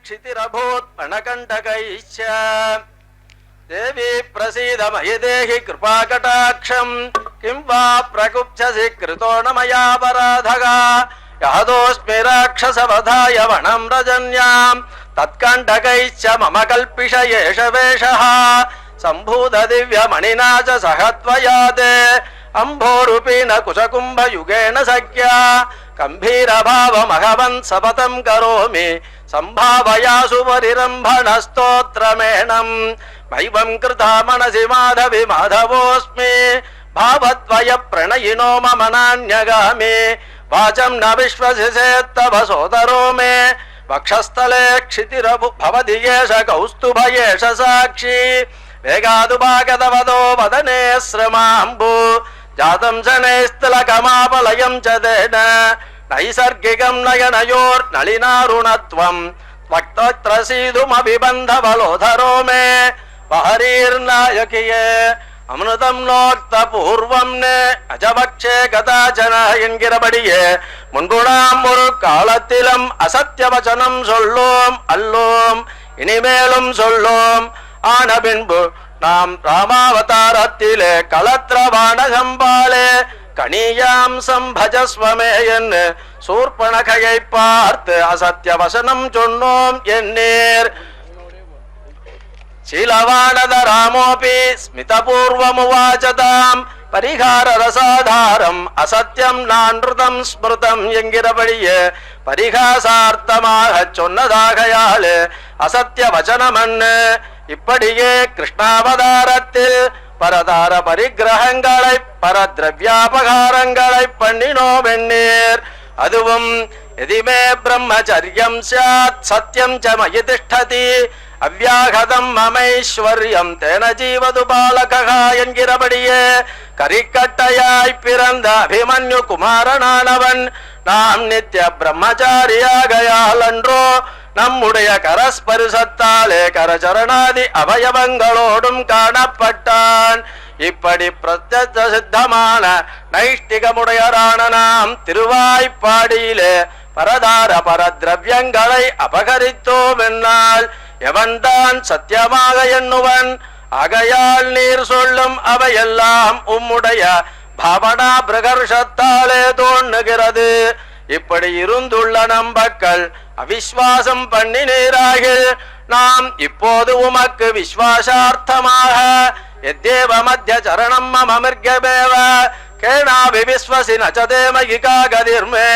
क्षितिरभूत् पणकण्टकैश्च देवी प्रसीद मयि देहि कृपाकटाक्षम् किं वा प्रकुप्स्यसि कृतो न मयापराधगा यादोऽस्मि राक्षसवधाय वनं रजन्याम् तत्कण्टकैश्च मम कल्पिष एष वेषः सम्भूत दिव्यमणिना च सहत्वयाते अम्भोरूपेण कुशकुम्भयुगेन सख्या गम्भीरभावमहवन् सपतं करोमि सम्भावयासु परिरम्भणस्तोत्रमेणम् मैवं कृता मनसि माधवि माधवोऽस्मि भावद्वय प्रणयिनो मम नान्यगामि वाचं न विश्वसिषेत्तव सोदरो मे वक्षस्थले क्षितिरभु भवति एष कौस्तुभ एष साक्षी वेगादुभागतवदो वदने श्रमाम्बु जातं शनैस्तिलकमापलयं च तेन नैसर्गिकं नयनयोर्नलिनारुणत्वं त्वक्तत्रसीदुमभिबन्धबलोधरो मे वहरीर्नायकिये अमृतं नोक्तपूर्वं ने अजபக்ஷே கதாச்சன என்கிறபடியே முன்பு நாம் ஒரு காலத்திலும் அசத்திய வசனம் சொல்லோம் அல்லோம் இனிமேலும் சொல்லோம் ஆன பின்பு நாம் ராமாவதாரத்திலே களத்ரவாண சம்பாலே கணியாம் சம்பஜஸ்வமே என்று சூர்பணகையை பார்த்து அசத்திய வசனம் சொன்னோம் என்னீர் शीलवानद रामोऽपि स्मितपूर्वमुवाचताम् परिहाररसाधारम् असत्यं नानृतं स्मृतम् என்கிறபடியே பரிகாசார்த்தமாக சொன்னதாகையாலே அசத்திய வச்சனமன்னு இப்படியே கிருஷ்ணாவதாரத்தில் பரதார பரிகிரகங்களை பரத்ரவ்யாபகாரங்களை பண்ணினோம் எண்ணீர் அதுவும் எதிமே பிரம்மச்சரியம் ஸ்யாத் சத்யம் ச மயி திஷ்டதி அவ்யாகதம் மமைஸ்வர்யம் தேன ஜீவது பாலகா என்கிறபடியே கரிக்கட்டையாய் பிறந்த அபிமன்யு குமாரனானவன் நாம் நித்திய பிரம்மச்சாரியாகையால் அன்றோ நம்முடைய கரஸ்பரிசத்தாலே கரச்சரணாதி அவயவங்களோடும் காணப்பட்டான் இப்படி பிரத்யட்ச சித்தமான நைஷ்டிகமுடையரான நாம் திருவாய்ப்பாடியிலே பரதார பரத்ரவ்யங்களை அபகரித்தோம் என்னால் எவன்தான் சத்தியமாக எண்ணுவன் ஆகையால் நீர் சொல்லும் அவையெல்லாம் உம்முடைய பாவனா பிரகர்ஷத்தாலே தோன்றுகிறது இப்படி இருந்துள்ள நம்பக்கள் அவிஸ்வாசம் பண்ணினீராகில் நாம் இப்போது உமக்கு விஸ்வாசார்த்தமாக எத்தேவ மத்திய சரணம் மம மிர்கபேவ கேனாபி விஸ்வசி நச்சதே மயிகா கதிர்மே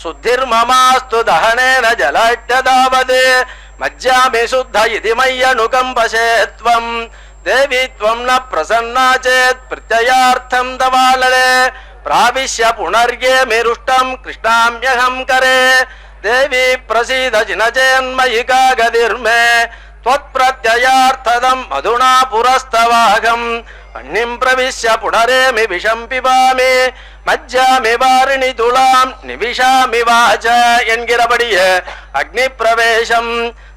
சுத்திர்மமாஸ்து தஹனேன ஜலாட்யதாவது மஜ்ஜாமி சுத்த இதி மய்யனுகம்பசே த்வம் தேவி த்வம் ந பிரசன்னா சேத் பிரத்யயார்த்தம் தவாலலே प्राविश्य पुनर्ये मेरुष्टं कृष्णाम्यहं करे देवी प्रसीद जिनचेन्मयि का गतिर्मे त्वत्प्रत्ययार्थदं मधुना पुरस्तवाहम् अन्निं प्रविश्य पुनरेमि विषं पिबामि मज्जामि वारिणि तुलां निविशामि वाच என்கிறபடியே அக்னி பிரவேசம்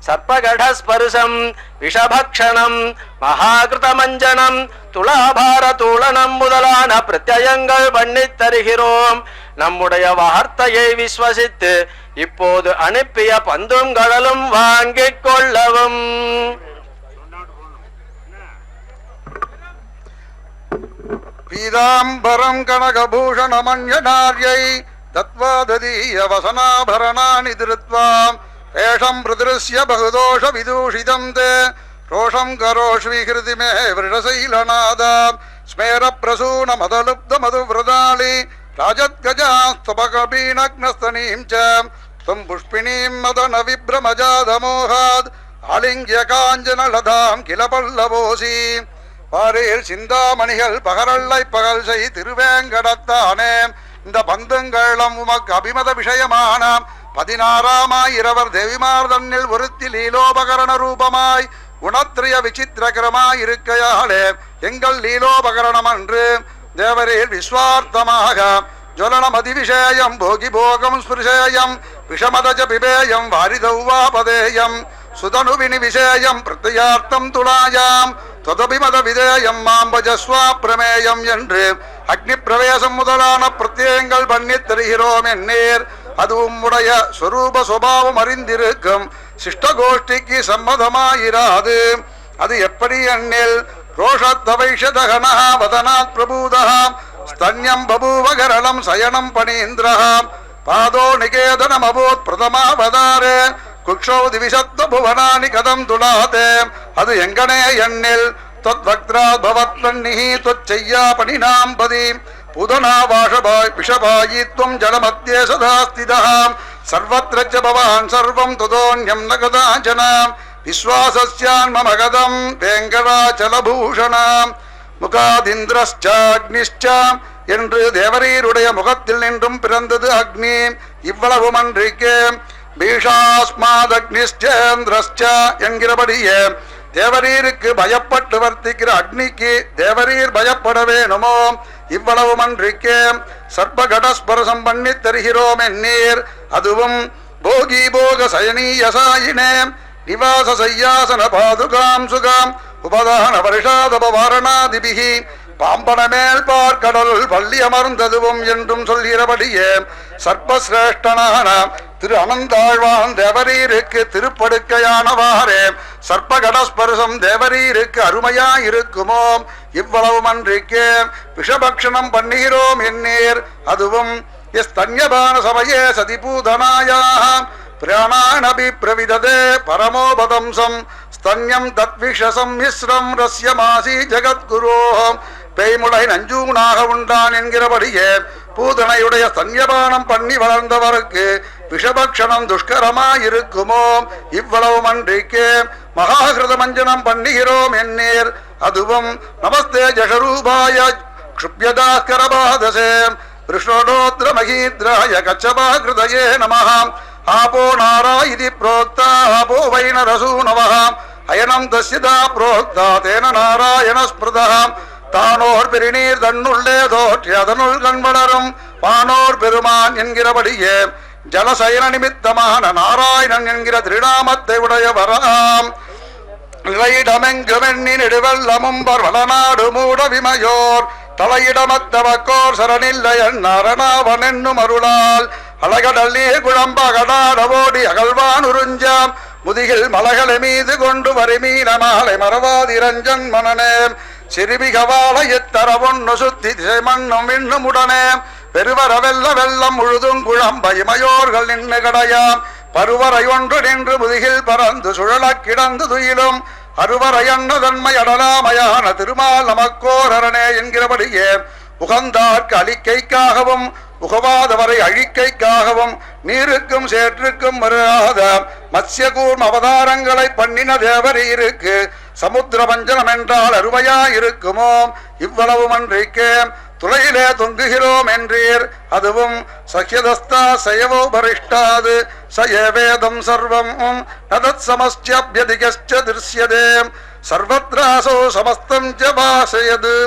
சர்ப்பகடஸ்பர்சம் விஷபக்ஷணம் மகாகிருதமஞ்சனம் துலாபார தூளனம் முதலான பிரத்யயங்கள் பண்ணித் தருகிறோம் நம்முடைய வார்த்தையை விஸ்வசித்து இப்போது அனுப்பிய பந்தும் கடலும் வாங்கிக் கொள்ளவும் பீதாம்பரம் கனகபூஷணமன்யநார்யை தத்வாததீய வசனாபரணானி திருத்வாம் ஏஷம் பிரதிருஷ்ய பகுதோஷ விதூஷிதம் தே ரோஷம் கரோஷ்விஹிருதி மே விருடசைலநாதாம் ஸ்மேர பிரசூன மதலுப்த மதுவிரதாளி ராஜத்கஜாஸ்தபகபீனக்னஸ்தனீம் ச தும் புஷ்பிணீம் மதன விப்ரமஜாதமோகாத் ஆலிங்கிய காஞ்சனலதாம் கில பல்லவோசி பாரேல் சிந்தாமணிகள் பகரல்லை பகல் செய் திருவேங்கடத்தானே இந்த பந்துங்களம் உமக்கு அபிமத விஷயமான 16,000 தேவிமார் தன்னில் ஒருத்தி லீலோபகரண ரூபமாய் குணத்ரிய விசித்திரகரமாய் இருக்கையாலே எங்கள் லீலோபகரணம் அன்று தேவரேல் விஸ்வார்த்தமாக ஜலனமதி விஷயம் போகி போகம் ஸ்பிருஷேயம் விஷமதஜ பிபேயம் வாரிதௌவாபதேயம் சுதனுவினி விஷயம் பிரத்யார்த்தம் துலாயாம் தொதபிமத விதேயம் மாம்பஜஸ்வா பிரமேயம் என்று அக்னி பிரவேசம் முதலான பிரத்யங்கள் பண்ணித் தருகிறோம் என்னீர் அதுவும் உடைய ஸ்வரூப சுபாவம் அறிந்திருக்கும் சிஷ்டகோஷ்டிக்கு சம்மதமாயிராது அது எப்படி எண்ணில் ரோஷத்தவைஷதகனா வதனாத் பிரபூதா ஸ்தன்யம் பபூவகரணம் சயனம் பணீந்திரா பாதோ நிகேதனம் அபூத் பிரதமாவதாரே குக்ஷௌ திவிஷத்வ புவனானி கதம் துலாதே அது எங்கனே எண்ணில் தொத்வக்த்ராத் பவத்வன்னிஹி தொச்சையா பணினாம்பதி புதனா வாஷபாய் விஷபாயித்வம் ஜலமத்யே சதா ஸ்திதஹாம் சர்வத்ர ச பவான் சர்வம் ததோன்யம் ந கதாஞ்சனாம் விஸ்வாசஸ்யான் மம கதம் வேங்கடாச்சலபூஷணாம் முகாதிந்திரஷ்சாக்னிஷ்சாம் என்று தேவரீருடைய முகத்தில் நின்றும் பிறந்தது அக்னி. இவ்வளவு மன்றிக்கே பீஷாஸ்மாதக்னிஷ்சேந்திரஷ்ச என்கிறபடியே தேவரீருக்கு பயப்பட்டு வர்த்திக்கிற அக்னிக்கு தேவரீர் பயப்பட வேணுமோ? இவ்வளவு மன்றிக்கே சர்ப்பகடஸ்பரசம் பண்ணி தருகிறோம் எண்ணீர். அதுவும் போகி போக சயனீயசாயினே நிவாச சையாசன பாதுகாம் சுகாம் உபதான வருஷாதபவாரணாதிபிகி பாம்பனமேல் பார்க்கடல் பள்ளி அமர்ந்ததுவும் என்றும் சொல்கிறபடியே சர்ப்பசிரேஷ்டனான திரு அனந்தாழ்வான் தேவரீருக்கு திருப்படுக்கையானவாறே சர்ப்பகடஸ்பர்சம் தேவரீருக்கு அருமையாயிருக்குமோ? இவ்வளவு மன்றிக்கே விஷபக்ஷணம் பண்ணுகிறோம் எண்ணீர். அதுவும் எஸ்தன்யபான சமயே சதிபூதனாயாக பிராணானபி பிரவிததே பரமோபதம்சம் ஸ்தன்யம் தத்விஷசம் மிஸ்ரம் ரஸ்யமாசி ஜகத்குரோம் பேய்முளை நஞ்சூனாக உண்டான் என்கிறபடியே பூதனையுடைய ஸ்தன்யபானம் பண்ணி வளர்ந்தவருக்கு விஷபக்ஷணம் துஷ்கரமாயிருக்குமோ? இவ்வளவு மன்றிக்கே மகாகிருத மஞ்சனம் பண்ணுகிறோம் எண்ணீர். அதுவும் நமஸ்தே ஜஷரூபாய க்ஷுப்யதாஸ்கரபாதசே விஷ்ணோடோத்ர மகீத்ராய கச்சபாகிருதயே நமஹ ஆபோ நாராயிதி புரோக்தா ஆபோ வைணரசூனவஹ அயனம் தஸ்யதா புரோக்தா தேன நாராயண ஸ்மிருதஹ தானோர் பெருநீர் தன்னுள்ளே தோற்றி அதனுள் கண்வளரும் வானோர் பெருமான் என்கிறபடியே ஜலசயன நிமித்தமான நாராயணன் என்கிற திருநாமத்தை உடையவராம். நிலையிடமெங்குமெண்ணி நெடுவெல்லமும்பர் வளநாடு மூட விமையோர் தலையிடமத்தவக்கோர் சரணில்லையன் நாரணாவனென்னும் அருளால் அழகடல் நீர் குழம்ப அகடாடவோடி அகழ்வான் உறிஞ்சாம் முதிகில் மலகளை மீது கொண்டு வரிமீன மாலை மறவாதிரஞ்சன் மனநேம் சிறுமிகவாள இத்தரவொன்னு சுத்தி திசை மண்ணும் விண்ணும் உடனே பெருவர வெல்ல வெள்ளம் முழுதும் குழம்ப இமையோர்கள் நின்று கடையாம் பருவரை ஒன்று நின்று முதுகில் பறந்து சுழலக் கிடந்து துயிலும் அருவரையன்ன தன்மை அடலாமையான திருமால் நமக்கோர் அரணே என்கிறபடியே உகந்தார்க்கு அழிக்கைக்காகவும் உகவாதவரை அழிக்கைக்காகவும் நீருக்கும் சேற்றுக்கும் மறுகாத மத்ஸ்யகூர்ம அவதாரங்களை பண்ணின தேவரீருக்கு சமுத்திர பஞ்சனம் என்றால் அருமையாயிருக்குமோ? இவ்வளவு மன்றிக்கே துளையிலே தொங்குகிறோம் என்றீர். அதுவும் சஹ்யதஸ்தா சயவோ பரிஷ்டாது சயவேதம் சர்வம் நதத் சமஸ்யப்யதிகஸ்ச திருஷ்யதே சர்வத்ராசோ சமஸ்தம் ச வாசயது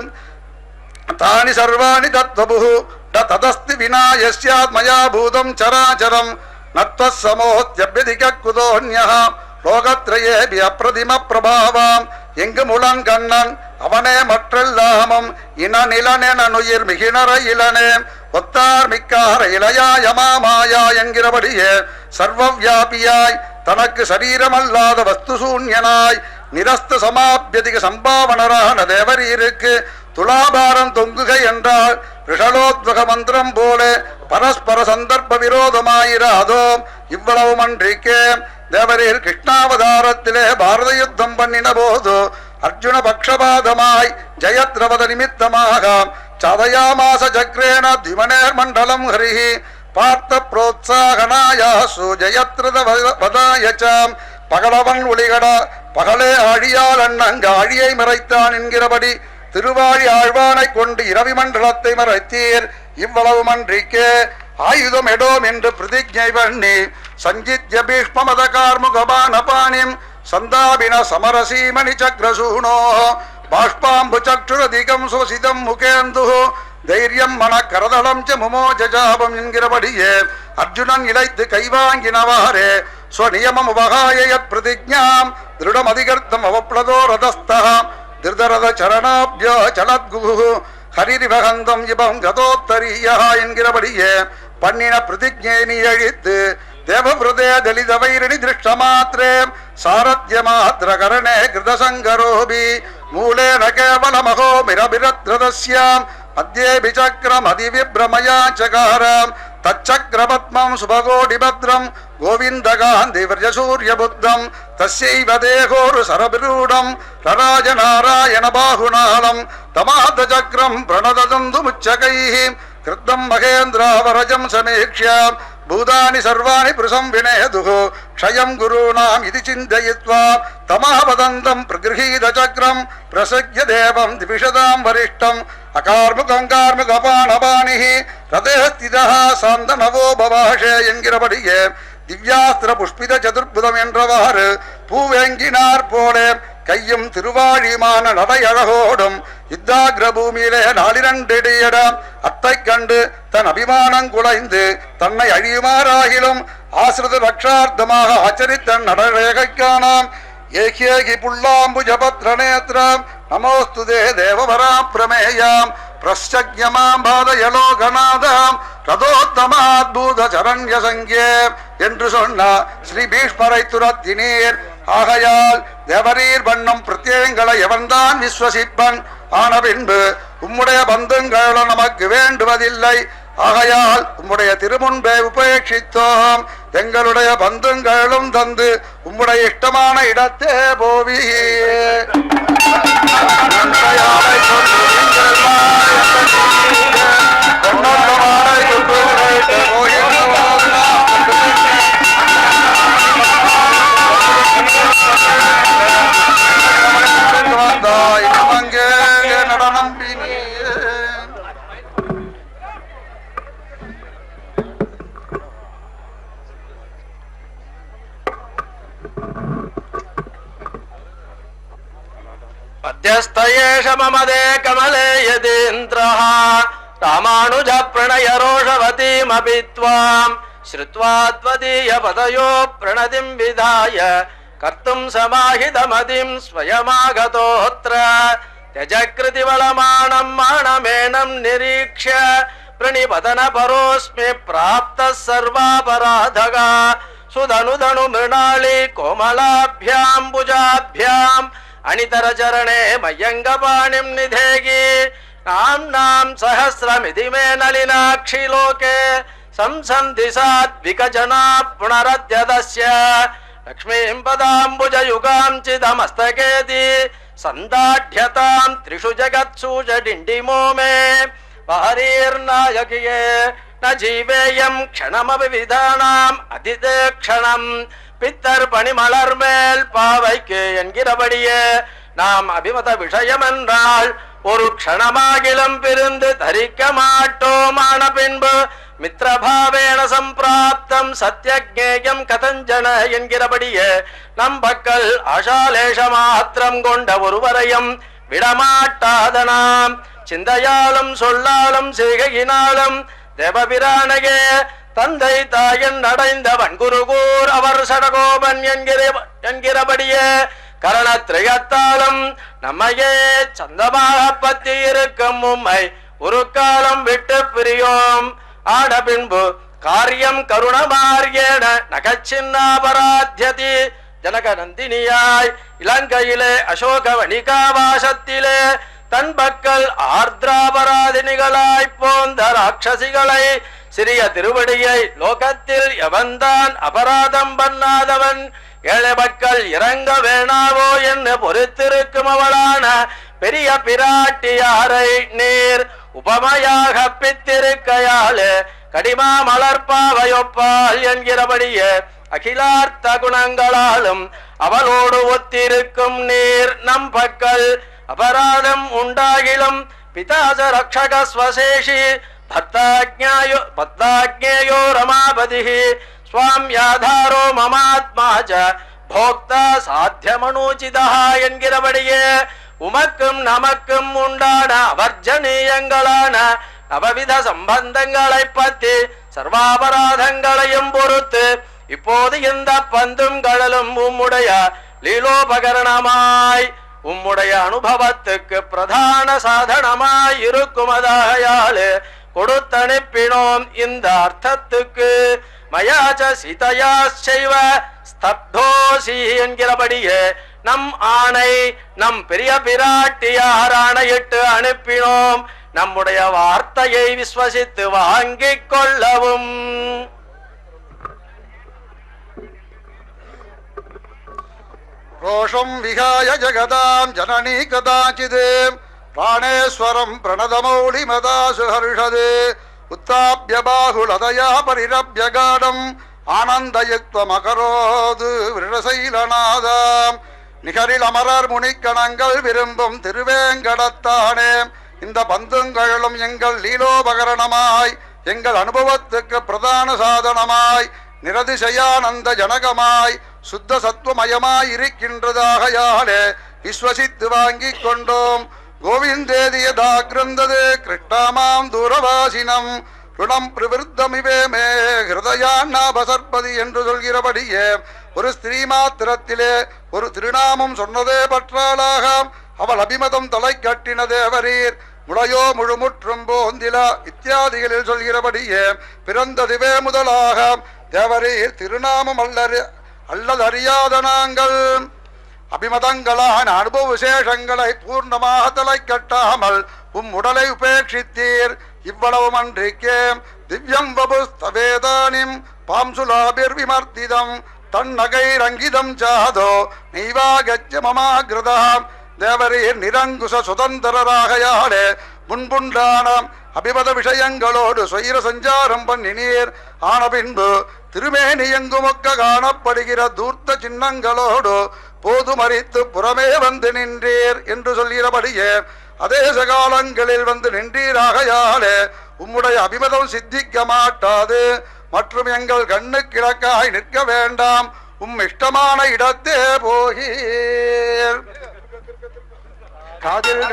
தானி சர்வாணி தத்வபுः ததஸ்தி வினா யஸ்யாத் மயா பூதம் சராச்சரம் நத்வஸ் சமோத்யப்யதிக குதோன்யஹ லோகத்ரயேபி அப்ரதிம பிரபாவாம் எங்கு முழங்கண்ணன் அவனே மற்றெல்லாமும் இன நிலனென நுயிர் மிகினர இளனே ஒத்தார் மிக்கார இளையாயமாமாயா என்கிறபடியே சர்வவியாபியாய் தனக்கு சரீரமல்லாத வஸ்து சூன்யனாய் நிரஸ்து சமாபியதிக சம்பாவனரான தேவரீருக்கு துலாபாரம் தொங்குகை என்றால் ரிஷலோத்வக மந்திரம் போல பரஸ்பர சந்தர்ப்ப விரோதமாயிராதோ? இவ்வளவு மன்றிக்கே தேவரீர் கிருஷ்ணாவதாரத்திலே பாரத யுத்தம் பண்ணின போது அர்ஜுன பக்ஷபாதமாய் ஜயத்ரவத நிமித்தமாக சதயாமாச சக்ரேன திவனேர் மண்டலம் ஹரிஹி பார்த்த புரோத்சாகனாயாசு ஜயத்ரத வதாயச்சாம் பகலவன் ஒளிகட பகலே ஆழியால் அண்ணங்க ஆழியை மறைத்தான் என்கிறபடி திருவாழி ஆழ்வானை கொண்டு இரவி மண்டலத்தை மறைத்தீர். இவ்வளவு மன்றிக்கே ஆயுதம் எடோம் என்று பிரதிஜை பண்ணி சஞ்சித்ய பீஷ்மமத கார்முகபானபாணிம் சந்தாபின சமரசீமணி சக்ரசூனோ பாஷ்பாம்பு சக்ஷுரதிகம் சுவசிதம் முகேந்து தைரியம் மன கரதளம் ச முமோஜாபம் என்கிறபடியே அர்ஜுனன் இழைத்து கைவாங்கினவாறே ஸ்வநியமம் உபகாய பிரதிஜாம் திருடம் அதிகர்த்தம் அவப்ளதோ ரதஸ்தா திருதரத சரணாப்யோ சலத்குஹு ஹரிரிவகந்தம் இபம் கதோத்தரியா என்கிறபடியே பண்ணின பிரதிஜை நீ அழித்து தேவவிருதே தலித வைரணி திருஷ்டமாத்திரே சாரத்யமாத்திர கரணே கிருதசங்கரோபி மூலேன கேவலமகோ மிரபிரத்ரதஸ்யாம் மத்தியே விசக்ரம் அதிவிப்ரமயா சகாரம் தச்சக்ரபத்மம் சுபகோடிபத்ரம் கோவிந்தகாந்தி விரஜசூரிய புத்தம் தஸ்யைவ தேகோரு சரபிரூடம் ரராஜ நாராயண பாகுநாளம் தமாத சக்கரம் பிரணதந்து முச்சகைः கிருத்தம் மகேந்திராவரஜம் சமீக்ஷ்ய பூதானி சர்வாணி புருஷம் வினேதுः க்ஷயம் குருணாம் இது சிந்தயித்வா தமாவதந்தம் பிரகிருஹீத சக்கரம் பிரசக்ய தேவம் திவிஷதாம் வரிஷ்டம் அகார்முகம் கார்முகபாணபாணிः ரதே ஸ்திதः சாந்தனவோ பவாஷே என்கிறபடியே திவ்யாஸ்திர புஷ்பித சதுர்புதம் என்றவாறு பூவேங்கினார் போலே கையும் திருவாழிமான நடையழகோடும் யுத்தாகிர பூமியிலே நாளிரண்டிடியட அத்தை கண்டு தன் அபிமானம் குலைந்து தன்னை அழியுமாறாகிலும் ஆசிரித ரக்ஷார்த்தமாக ஆச்சரித்தன் நடரேகைக்கானாம் ஏகேகி புல்லாம்புஜபத்ரநேத்ரம் நமோஸ்துதே தேவவரா பிரமேயாம் பிரஸ்யக்யமாம் பாதயலோகநாதாம் ரதோத்தமாத்பூத சரண்ய சங்கே என்று சொன்ன ஸ்ரீ பீஷ்மரை துரத்தினீர். ஆகையால் தேவரீர் வண்ணம் பிரத்யங்களை எவன்தான் விஸ்வசிப்பன் ஆன பின்பு உம்முடைய பந்துங்களும் நமக்கு வேண்டுவதில்லை. ஆகையால் உம்முடைய திருமுன்பே உபேட்சித்தோம். எங்களுடைய பந்துங்களும் தந்து உம்முடைய இஷ்டமான இடத்தே போவி. நடனம் मध्यस्थयेष ममदे कमले यदीन्द्रः रामानुज प्रणय रोषवतीमपि त्वाम् श्रुत्वा त्वदीयपदयो प्रणतिं विधाय कर्तुं समाहितमतिं स्वयमागतोऽत्र त्यजकृतिबलमानं मानमेनं निरीक्ष्य प्रणिपतनपरोऽस्मि प्राप्तः सर्वापराधः सुधनुधनु मृणाली कोमलाभ्यां भुजाभ्याम् अनितरचरणे मय्यङ्गपाणिं निधेहि नाम्नां सहस्रमिति मे नलिनाक्षि लोके संसन्धि सात्विकजना पुनरद्यदस्य लक्ष्मीं पदाम्बुजयुगां चिदमस्तकेति सन्दाढ्यतां त्रिषु जगत्सु जडिण्डिमो मे वहरीर्नायकिये न जीवेयं क्षणमपि विधानाम् அதிதே क्षणम् பித்தர் பணிமலர் மேல் பாவைக்கு என்கிறபடியே நாம் அபிமத விஷயம் என்றால் ஒரு க்ஷணமாகிலும் பிரிந்து தரிக்க மாட்டோமான பின்பு மித்ரபாவேன சம்பிராப்தம் சத்யஜேயம் கதஞ்சன என்கிறபடியே நம் பக்கல் ஆஷாலேஷ மாத்திரம் கொண்ட ஒருவரையும் விடமாட்டாதனாம் சிந்தையாலும் சொல்லாலும் செய்கையினாலும் தேவபிரானையே தந்தை தாயன் அடைந்தவன் குருகூர் அவர் சடகோபன் என்கிறபடியே கரணத்ரயத்தாலும் நம்மையே சந்தமாக பத்தி இருக்கும் உம்மை ஒரு காலம் விட்டு பிரியோம் ஆன பின்பு காரியம் கருணமாரியேன நகச்சின்னாபராத்யதி ஜனக நந்தினியாய் இலங்கையிலே அசோக வணிகாவாசத்திலே தன் பக்கல் ஆர்திராபராதினிகளாய் போந்த ராட்சசிகளை சிறிய திருவடியை லோகத்தில் எவன்தான் அபராதம் பண்ணாதவன் ஏழை மக்கள் இறங்க வேணாவோ என்று பொறுத்திருக்கும் அவளான பெரிய பிராட்டியாரை நீர் உபமையாக பித்திருக்கையாலே கடிமா மலர்பாவையொப்பால் என்கிறபடியே அகிலார்த்த குணங்களாலும் அவளோடு ஒத்திருக்கும் நீர் நம் பக்கல் அபராதம் உண்டாகிலும் பிதாச ரக்ஷக ஸ்வசேஷி भक्ताज्ञेयो रमापतिः स्वाम्याधारो ममात्मा च भोक्ता साध्यमनूचितः என்கிறபடியே உமக்கும் நமக்கும் உண்டான அவர்ஜனீயங்களான நவவித சம்பந்தங்களை பற்றி சர்வாபராதங்களையும் பொறுத்து இப்போது இந்த பந்தும் கடலும் உம்முடைய லீலோபகரணமாய் உம்முடைய அனுபவத்துக்கு பிரதான சாதனமாய் இருக்குமதாயாலே கொடுத்தனுப்பினோம். இந்த அர்த்தத்துக்கு மயாச்ச சீதையா செய்வ ஸ்தப்தோசி என்கிறபடியே நம் ஆணை நம் பெரிய பிராட்டியார் ஆணையிட்டு அனுப்பினோம். நம்முடைய வார்த்தையை விஸ்வசித்து வாங்கிக் கொள்ளவும். ரோஷம் விகாய ஜகதாம் ஜனனி கதாச்சித் பிராணேஸ்வரம் பிரணதமௌலிமதா சுஹர்ஷது உத்தாப்ய பாகுலதயா பரிரப்யகாடம் ஆனந்தயுக்தமகரோது விரசைலநாதாம் நிகரில் அமரர் முனிக்கணங்கள் விரும்பும் திருவேங்கடத்தானே இந்த பந்துங்களும் எங்கள் லீலோபகரணமாய் எங்கள் அனுபவத்துக்கு பிரதான சாதனமாய் நிரதிசயானந்த ஜனகமாய் சுத்த சத்துவமயமாய் இருக்கின்றதாகையாலே விஸ்வசித்து வாங்கிக் கொண்டோம். கோவிந்தேதியதாகிருந்தது கிருஷ்ணாமாம் தூரவாசினம் ருணம் பிரவிருத்தமிவே மே ஹிருதயான்னாபசற்பதி என்று சொல்கிறபடியே ஒரு ஸ்திரீ மாத்திரத்திலே ஒரு திருநாமம் சொன்னதே பற்றாளாக அவள் அபிமதம் தலை கட்டின தேவரீர் முளையோ முழுமுற்றும் போந்திலா இத்தியாதிகளில் சொல்கிறபடியே பிறந்ததுவே முதலாக தேவரீர் திருநாமம் அல்லதறியாத நாங்கள் அபிமதங்களான அனுபவ விசேஷங்களை பூர்ணமாக தலை கட்டாமல் உடலை உபேட்சித்தீர். இவ்வளவு அன்றிக்கே திவ்யம் வபுஸ்தவேதானிம் பாம்சுலாபிர் விமர்த்திதம் தன்னகைரங்கிதம் சாதோ நெய்வாகச்ச மமாகிருதாம் தேவரீர் நிரங்குச சுதந்திரராகையாலே முன்புண்டான அபிமத விஷயங்களோடு சொயிர சஞ்சாரம் பண்ணினீர். ஆன பின்பு திருமேனி எங்குமொக்க காணப்படுகிற தூர்த்த சின்னங்களோடு போது மறித்து புறமே வந்து நின்றீர் என்று சொல்கிறபடியே அதே சகாலங்களில் வந்து நின்றீராகையாலே உம்முடைய அபிமதம் சித்திக்க மாட்டாது. மற்றும் எங்கள் கண்ணு கிழக்காய் நிற்க வேண்டாம், இஷ்டமான இடத்தே போகீர். காதில்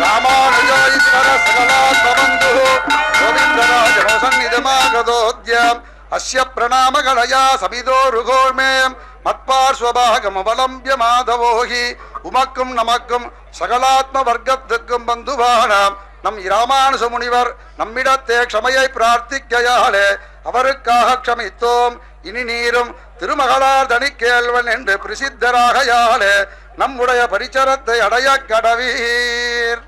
ராமானுஜாயிஸ்வர சகலாத்மபந்து கோவிந்தராஜமோசன்னிதமாகதோத்யம் அஸ்ய பிரணாமகலயா சபிதோருகோர்மே மத்பார்ஸ்வபாகம் அவலம்பிய மாதவோகி உமக்கும் நமக்கும் சகலாத்ம வர்க்கத்துக்கும் பந்துவானாம் நம் இராமானுச முனிவர் நம்மிடத்தே க்ஷமையை பிரார்த்திக்கையாலே அவருக்காக க்ஷமித்தோம். இனி நீரும் திருமகளார் தனிக்கேள்வன் என்று பிரசித்தராகையாலே நம்முடைய பரிச்சரத்தை அடைய கடவீர்.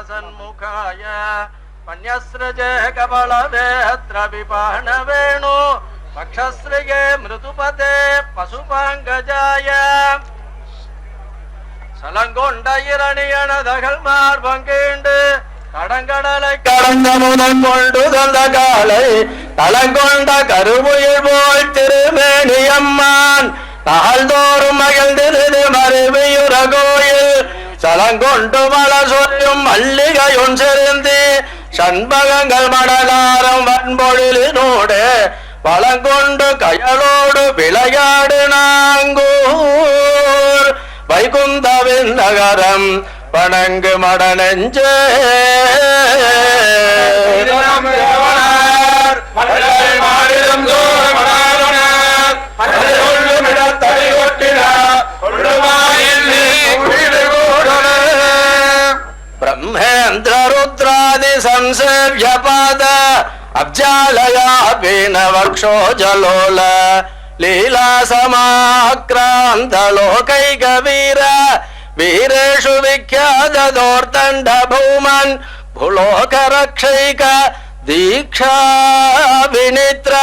सन्मुखाय पन्यस्रजे कबलवेत्र विपाणवेणु पक्षस्रगे मृदुपते पशुपाङ्गजाय சலங்கொண்ட இரணியனதகள் மார்பங்கீண்டு கடங்கடலை கடந்த முதல் கொண்டு தந்த காலை தலங்கொண்ட கருவுயிர் போல் திருமேனியம்மான் நாள்தோறும் மகிழ்ந்திருது மறுவியுற கோயில் சலங்கொண்டு மலர் சொரியும் மல்லிகையும் செருந்தி சண்பகங்கள் மடலாரம் வன்பொழிலினோடு வளங்கொண்டு கயலோடு விளையாடு நாங்கூர் வைகுந்தவின் நகரம் வணங்கு மடநெஞ்சே ब्रह्मेन्द्र रुद्रादि संसेव्य पाद अब्जालया पीन वक्षो जलोल लीला समाक्रांत लोकैक वीर वीरेषु विख्यात दोर्दण्ड भूमन् भूलोक रक्षैक दीक्षा विनित्र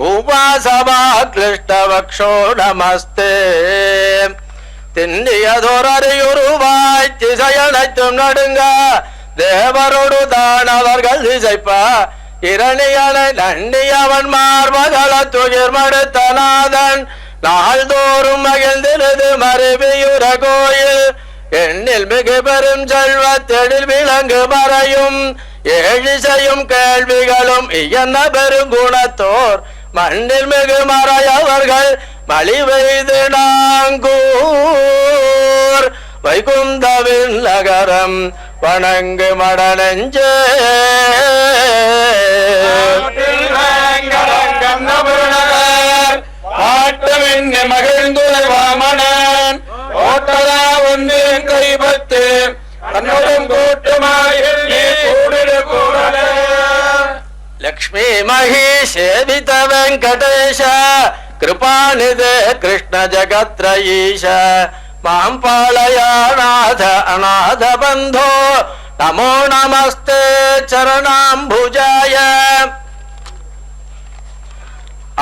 भूपा सभा क्लिष्ट वक्षो नमस्ते தின்னியதோரையுருவாய் திசையனைத்தும் நடுங்க தேவரோடு தானவர்கள் திசைப்ப இரணியனை நன்னியவன் மார்பகள துயிர் மடுத்தநாதன் நாள்தோறும் மகிழ்ந்திருது மறுவியுற கோயில் எண்ணில் மிகு பெரும் செல்வத்தெழில் விளங்கு மறையும் ஏழிசையும் கேள்விகளும் இயன்ன பெருங்குணத்தோர் மண்ணில் மிகு மறையவர்கள் மலிவெய்து நாங்கூர் வைகுந்தவின் நகரம் வணங்கு மடலெஞ்சே மகிழ்ந்துரை வாமனன் ஓட்டலா வந்து கைபத்து தன்னுடன் லக்ஷ்மி மகி சேவித வெங்கடேಶ கிருபாநிதே கிருஷ்ண ஜகத்ரயீஷ மாம் பாளயாநாத அநாத பந்தோ நமோ நமஸ்தே சரணாம்புஜாய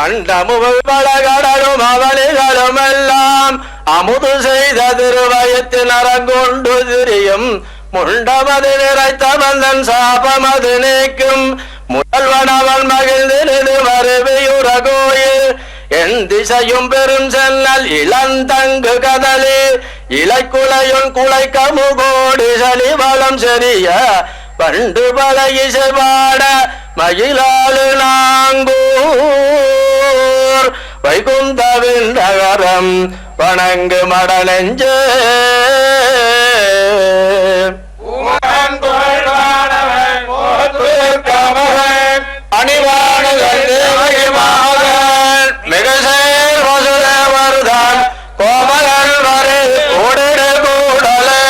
அண்டமுவளகடலும் அவளிகளுமெல்லாம் அமுது செய்த திருவயத்தில் அரங்கொண்டு திரியும் முண்டமது நிறைத்த மந்தன் சாபமது நீக்கும் முதல்வனவன் மகிழ்ந்து மருவியுற கோயில் என் திசையும் பெரும் சென்னல் இளந்தங்கு கதலி இலைக்குலையுன் குலைக்க முகோடி சலிவலம் செறிய பண்டு பல இசை பாட மகிழாளு நாங்கூர் வைகுந்தவின் நகரம் வணங்கு மடலெஞ்சே அணிவானுகள் மிகசேர் வசுதேவர்தான் கோமலன் வரை ஓடிடு கூடலே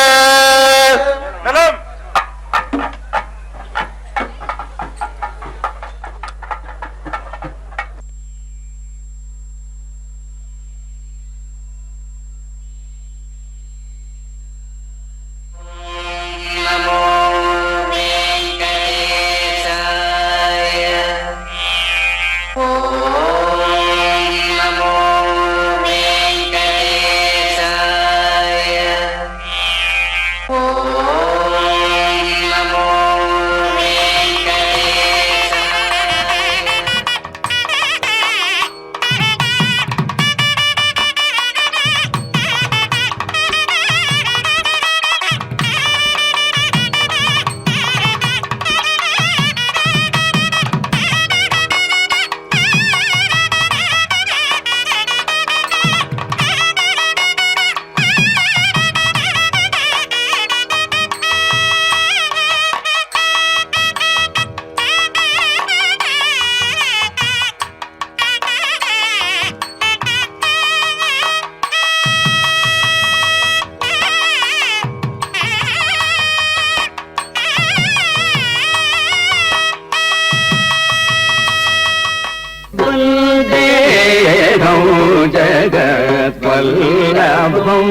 जगद्वल्लभम्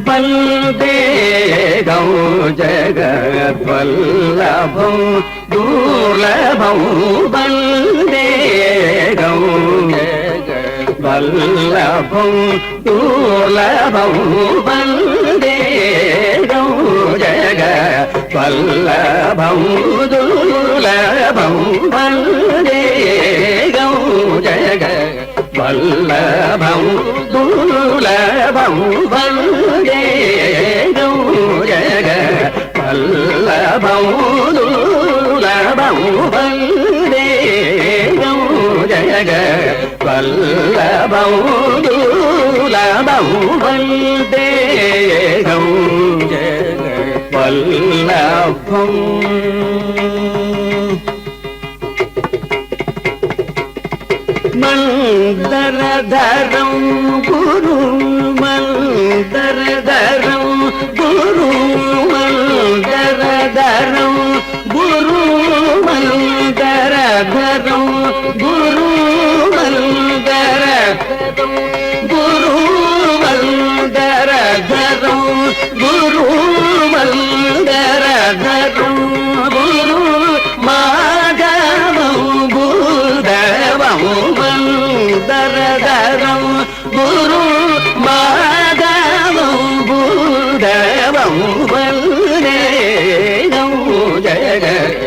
बलदेगौ जगद्वल्लभं दुर्लभं बलदेगौ जगद्वल्लभं दुर्लभं बलदेगौ जगद्वल्लभं दुर्लभं बलदेगौ जगद्वल्लभं दुर्लभं बलदेगौ जगद्वल्लभं दुर्लभं बलदेगौ जगद्वल्लभं दुर्लभं बलदेगौ जगद्वल्लभम् मन्दरधरं गुरु मन्दरधरं गुरु मन्दरधरं गुरु मन्दरधरं गुरु मन्दरधरं गुरु मन्दरधरं गुरु मन्दरधरं गुरु माधवं बुद्धवं मन्दरधरं गुरु माधवं बुद्धवं वन्देगौ जगद्वल्लभं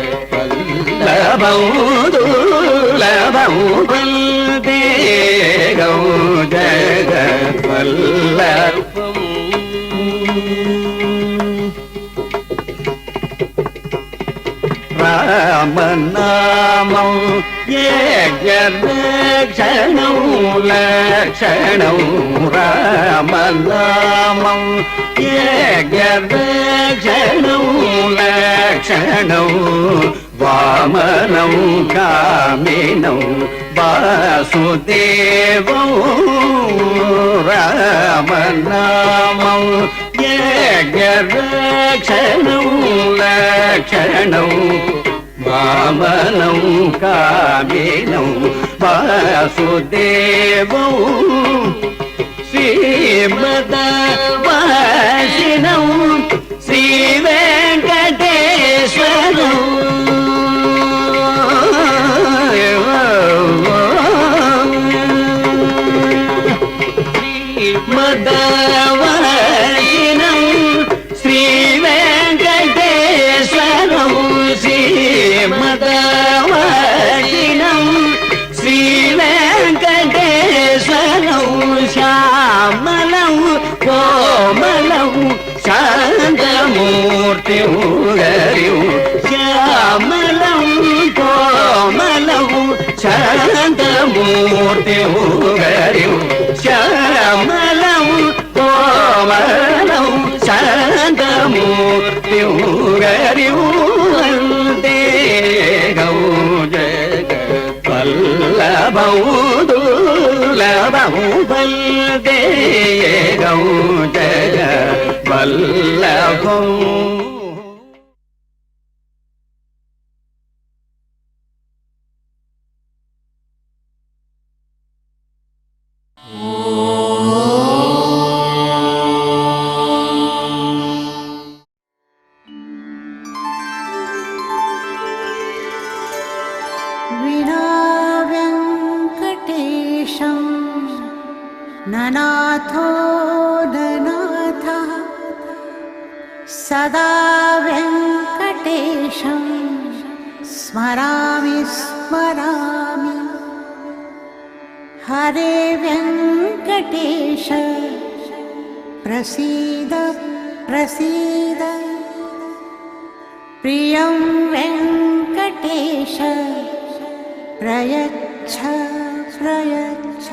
दुर्लभं वन्देगौ जगद्वल्लभम् రామనామం ఏకలక్షణం లక్షణం రామనామం ఏకలక్షణం లక్షణం వామనం కామినం వాసుదేవం రామనామం ఏకలక్షణం లక్షణం వామనం కామినం వాసుదేవం శ్రీమదవాసినం శ్రీ వెంకటేశ్వరం శ్రీమదవాసినం శ్రీ వెంకటేశ్వరం శ్రీమదవాసినం శ్రీ వెంకటేశ్వరం శ్యామలం కోమలం శాంతమూర్తి హరిం శ్యామలం కోమలం శాంతమూర్తి హరిం శ్యామలం కోమలం శాంతమూర్తి హరిం వందే గౌ జగ వల్లభౌ దుర్లభౌ వందే గౌ జగ వల్లభౌ. विना वेङ्कटेशं ननाथो ननाथः सदा वेङ्कटेशं स्मरामि स्मरामि हरे वेङ्कटेश प्रसीद प्रसीद प्रियं वेङ्कटेश प्रयच्छ प्रयच्छ.